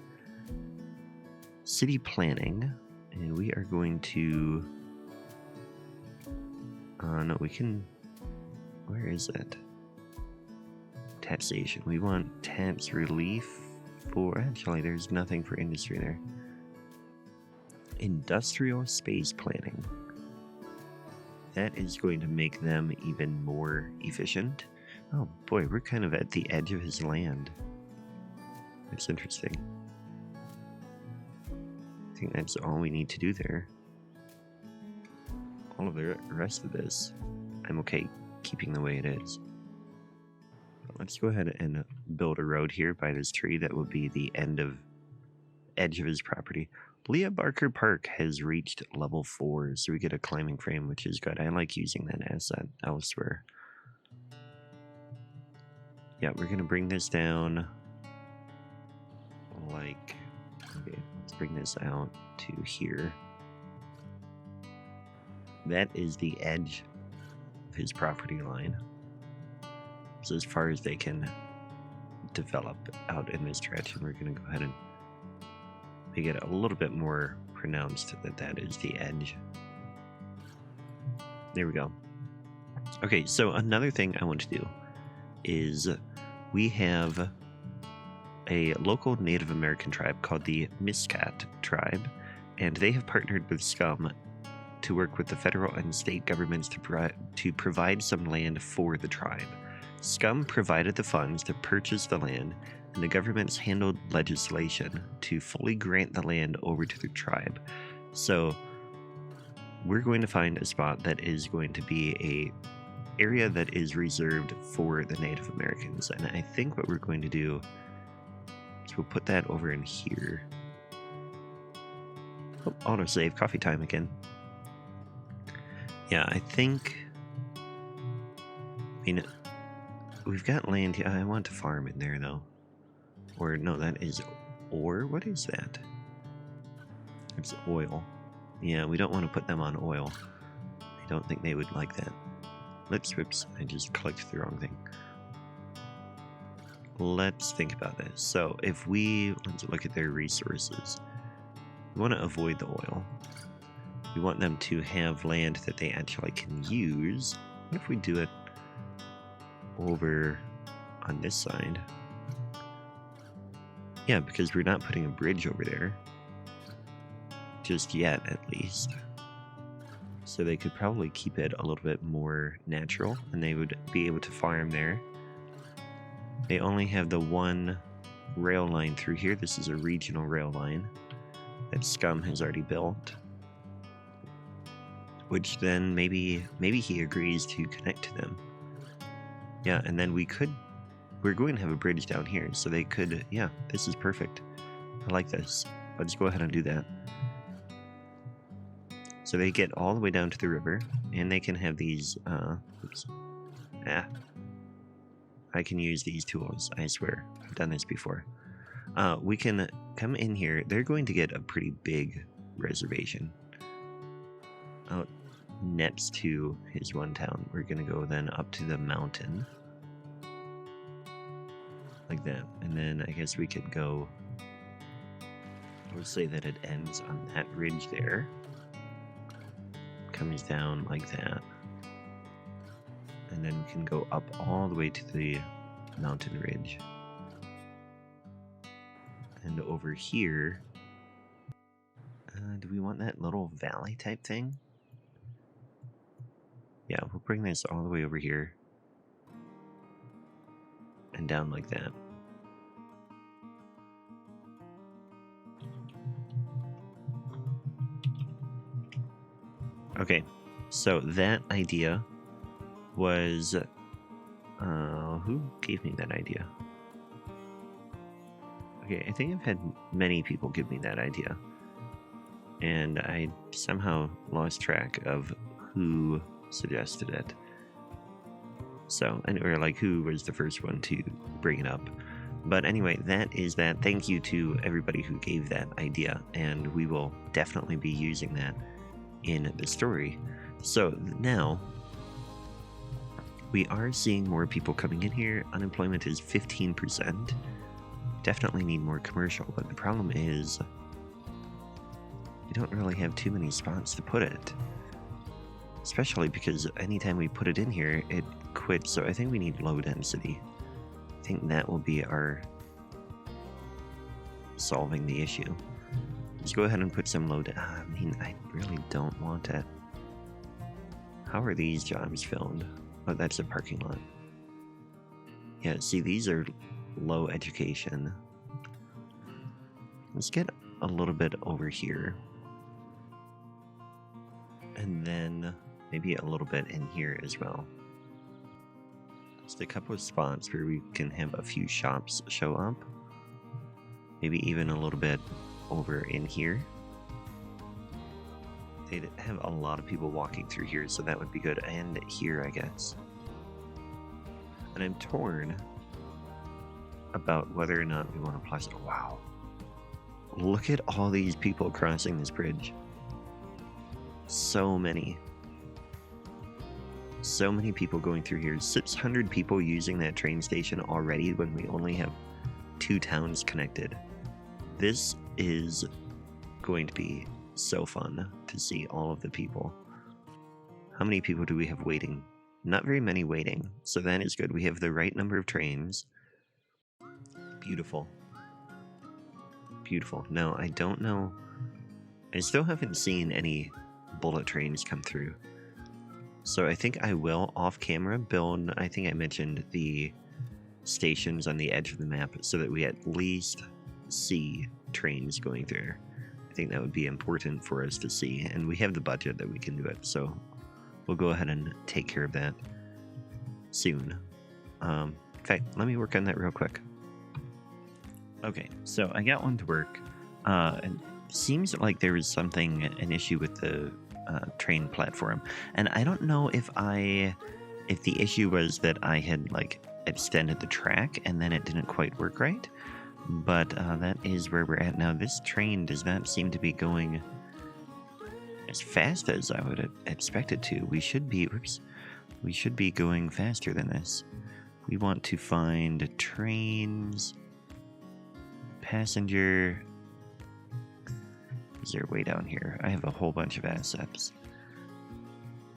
city planning, and we are going to, no, we can, where is it? Taxation. We want tax relief for, actually there's nothing for industry there. Industrial space planning. That is going to make them even more efficient. Oh boy, we're kind of at the edge of his land. That's interesting. I think that's all we need to do there. All of the rest of this, I'm okay keeping the way it is. But let's go ahead and build a road here by this tree that will be the edge of his property. Leah Barker Park has reached level 4, so we get a climbing frame, which is good. I like using that asset elsewhere. Yeah, we're going to bring this down like, okay, let's bring this out to here. That is the edge of his property line. So as far as they can develop out in this direction, we're going to go ahead and make it a little bit more pronounced that that is the edge. There we go. Okay, so another thing I want to do is we have a local Native American tribe called the Miscat tribe, and they have partnered with Skum to work with the federal and state governments to provide some land for the tribe. Skum provided the funds to purchase the land, and the governments handled legislation to fully grant the land over to the tribe. So we're going to find a spot that is going to be a area that is reserved for the Native Americans. And I think what we're going to do is we'll put that over in here. Oh, autosave, coffee time again. Yeah, I think, I mean, we've got land here. I want to farm in there though. Or no, that is ore. What is that? It's oil. Yeah, we don't want to put them on oil. I don't think they would like that. Whoops, I just clicked the wrong thing. let's think about this. So if let's look at their resources. We want to avoid the oil. We want them to have land that they actually can use. What if we do it over on this side? Yeah, because we're not putting a bridge over there. Just yet, at least. So they could probably keep it a little bit more natural, and they would be able to farm there. They only have the one rail line through here. This is a regional rail line that Skum has already built. Which then maybe he agrees to connect to them. Yeah, and then we're going to have a bridge down here, so they could, yeah, this is perfect. I like this. Let's go ahead and do that. So they get all the way down to the river, and they can have these, oops. I can use these tools, I swear. I've done this before. We can come in here. They're going to get a pretty big reservation. Out next to his one town. We're going to go then up to the mountain. Like that. And then I guess we could go... We'll say that it ends on that ridge there. Comes down like that. And then we can go up all the way to the mountain ridge. And over here... do we want that little valley type thing? Yeah, we'll bring this all the way over here. And down like that. Okay, so that idea was... who gave me that idea? Okay, I think I've had many people give me that idea. And I somehow lost track of who suggested it. So, or like who was the first one to bring it up. But anyway, that is that. Thank you to everybody who gave that idea, and we will definitely be using that in the story. So now, we are seeing more people coming in here. Unemployment is 15%. Definitely need more commercial, but the problem is we don't really have too many spots to put it. Especially because anytime we put it in here, it quits. So I think we need low density. I think that will be our solving the issue. Let's go ahead and put some low I mean, I really don't want it. How are these jobs filled? Oh, that's a parking lot. Yeah, see, these are low education. Let's get a little bit over here. And then maybe a little bit in here as well. Just a couple of spots where we can have a few shops show up. Maybe even a little bit over in here. They'd have a lot of people walking through here, so that would be good. And here, I guess. And I'm torn about whether or not we want to place it. Wow. Look at all these people crossing this bridge. So many. So many people going through here. 600 people using that train station already when we only have 2 towns connected. This is going to be so fun to see all of the people. How many people do we have waiting? Not very many waiting, so that is good. We have the right number of trains. Beautiful. Beautiful. No, I don't know. I still haven't seen any bullet trains come through. So I think I will, off camera, build, I think I mentioned the stations on the edge of the map so that we at least see trains going there. I think that would be important for us to see, and we have the budget that we can do it, so we'll go ahead and take care of that soon. In fact, let me work on that real quick. Okay, so I got one to work. It seems like there was an issue with the train platform, and I don't know if the issue was that I had extended the track and then it didn't quite work right, but that is where we're at now. This train does not seem to be going as fast as I would expect it to. We should be going faster than this. We want to find trains, passenger. Is there way down here? I have a whole bunch of assets.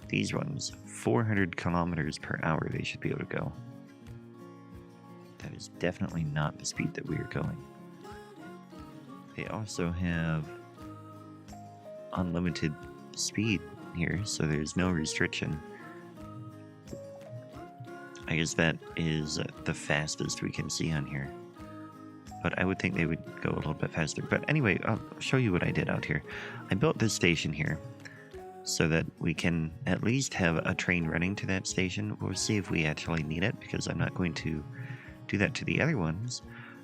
These ones, 400 kilometers per hour they should be able to go. That is definitely not the speed that we are going. They also have unlimited speed here, so there's no restriction. I guess that is the fastest we can see on here. But I would think they would go a little bit faster. But anyway, I'll show you what I did out here. I built this station here so that we can at least have a train running to that station. We'll see if we actually need it, because I'm not going to do that to the other ones.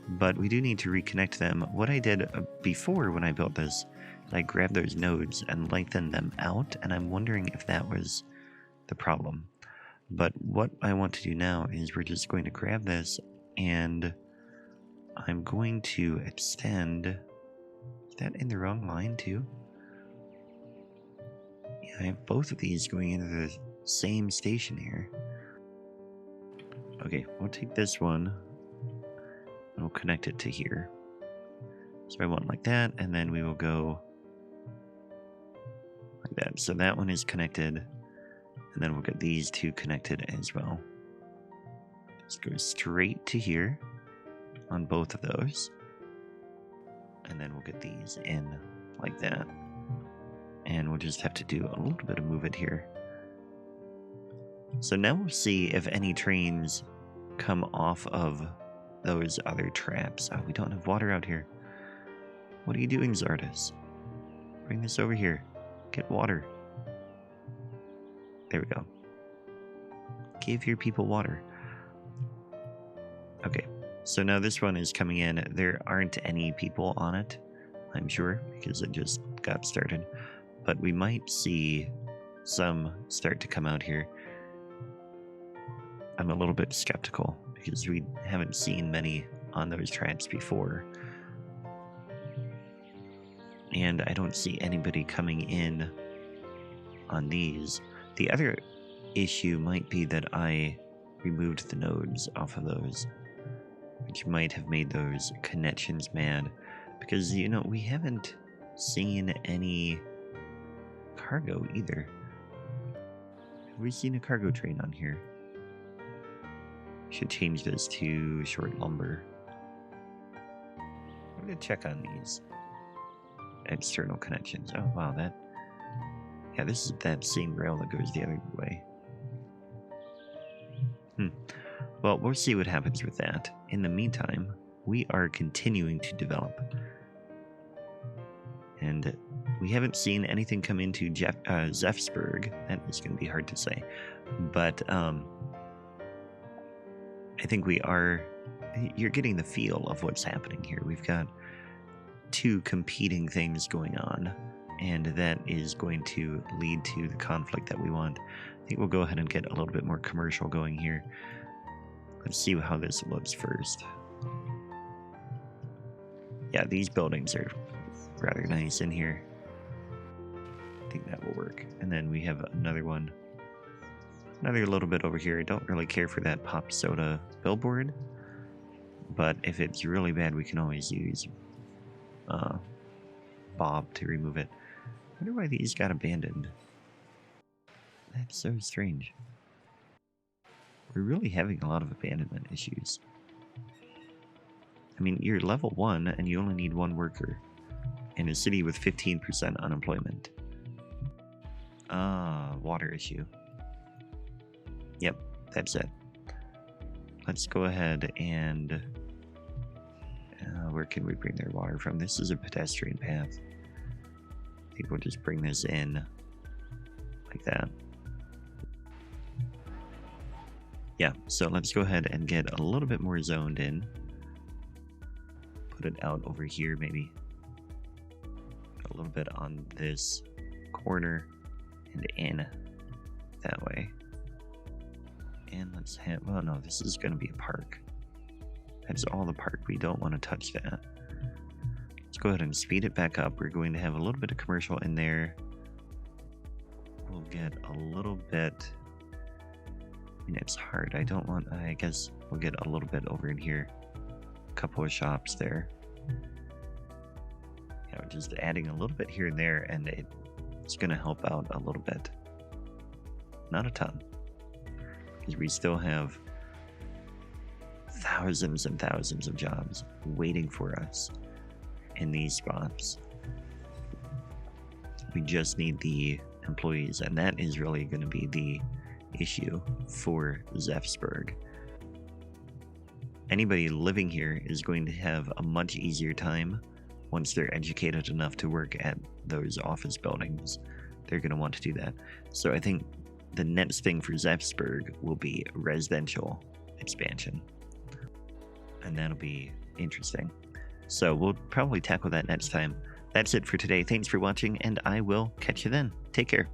But we do need to reconnect them. What I did before when I built this, I grabbed those nodes and lengthened them out, and I'm wondering if that was the problem. But what I want to do now is we're just going to grab this, and I'm going to extend. Is that in the wrong line too? Yeah, I have both of these going into the same station here. Okay, we'll take this one and we'll connect it to here. So I want like that, and then we will go like that. So that one is connected, and then we'll get these two connected as well. Let's go straight to here on both of those, and then we'll get these in like that, and we'll just have to do a little bit of movement here. So now we'll see if any trains come off of those other traps. Oh, we don't have water out here. What are you doing, Czardus? Bring this over here. Get water. There we go. Give your people water. Okay, so now this one is coming in. There aren't any people on it, I'm sure, because it just got started. But we might see some start to come out here. I'm a little bit skeptical because we haven't seen many on those traps before. And I don't see anybody coming in on these. The other issue might be that I removed the nodes off of those, which might have made those connections mad. Because, you know, we haven't seen any cargo either. Have we seen a cargo train on here? Should change this to short lumber. I'm going to check on these external connections. Oh, wow, that... Yeah, this is that same rail that goes the other way. Well, we'll see what happens with that. In the meantime, we are continuing to develop. And we haven't seen anything come into Zefsburg. That is going to be hard to say. But, I think we are... You're getting the feel of what's happening here. We've got two competing things going on, and that is going to lead to the conflict that we want. I think we'll go ahead and get a little bit more commercial going here. Let's see how this looks first. Yeah, these buildings are rather nice in here. I think that will work. And then we have another one. Another little bit over here. I don't really care for that pop soda billboard, but if it's really bad, we can always use Bob to remove it. I wonder why these got abandoned. That's so strange. We're really having a lot of abandonment issues. I mean, you're level 1 and you only need 1 worker in a city with 15% unemployment. Water issue. Yep, that's it. Let's go ahead and... where can we bring their water from? This is a pedestrian path. I think we'll just bring this in like that. Yeah, so let's go ahead and get a little bit more zoned in. Put it out over here, maybe. A little bit on this corner and in that way. And let's have, well, no, this is going to be a park. That's all the park. We don't want to touch that. Let's go ahead and speed it back up. We're going to have a little bit of commercial in there. We'll get a little bit I mean, it's hard. I don't want... I guess we'll get a little bit over in here. A couple of shops there. You know, just adding a little bit here and there, and it's going to help out a little bit. Not a ton. Because we still have thousands and thousands of jobs waiting for us in these spots. We just need the employees, and that is really going to be the issue for Zephsburg. Anybody living here is going to have a much easier time once they're educated enough to work at those office buildings. They're going to want to do that. So I think the next thing for Zephsburg will be residential expansion. And that'll be interesting. So we'll probably tackle that next time. That's it for today. Thanks for watching, and I will catch you then. Take care.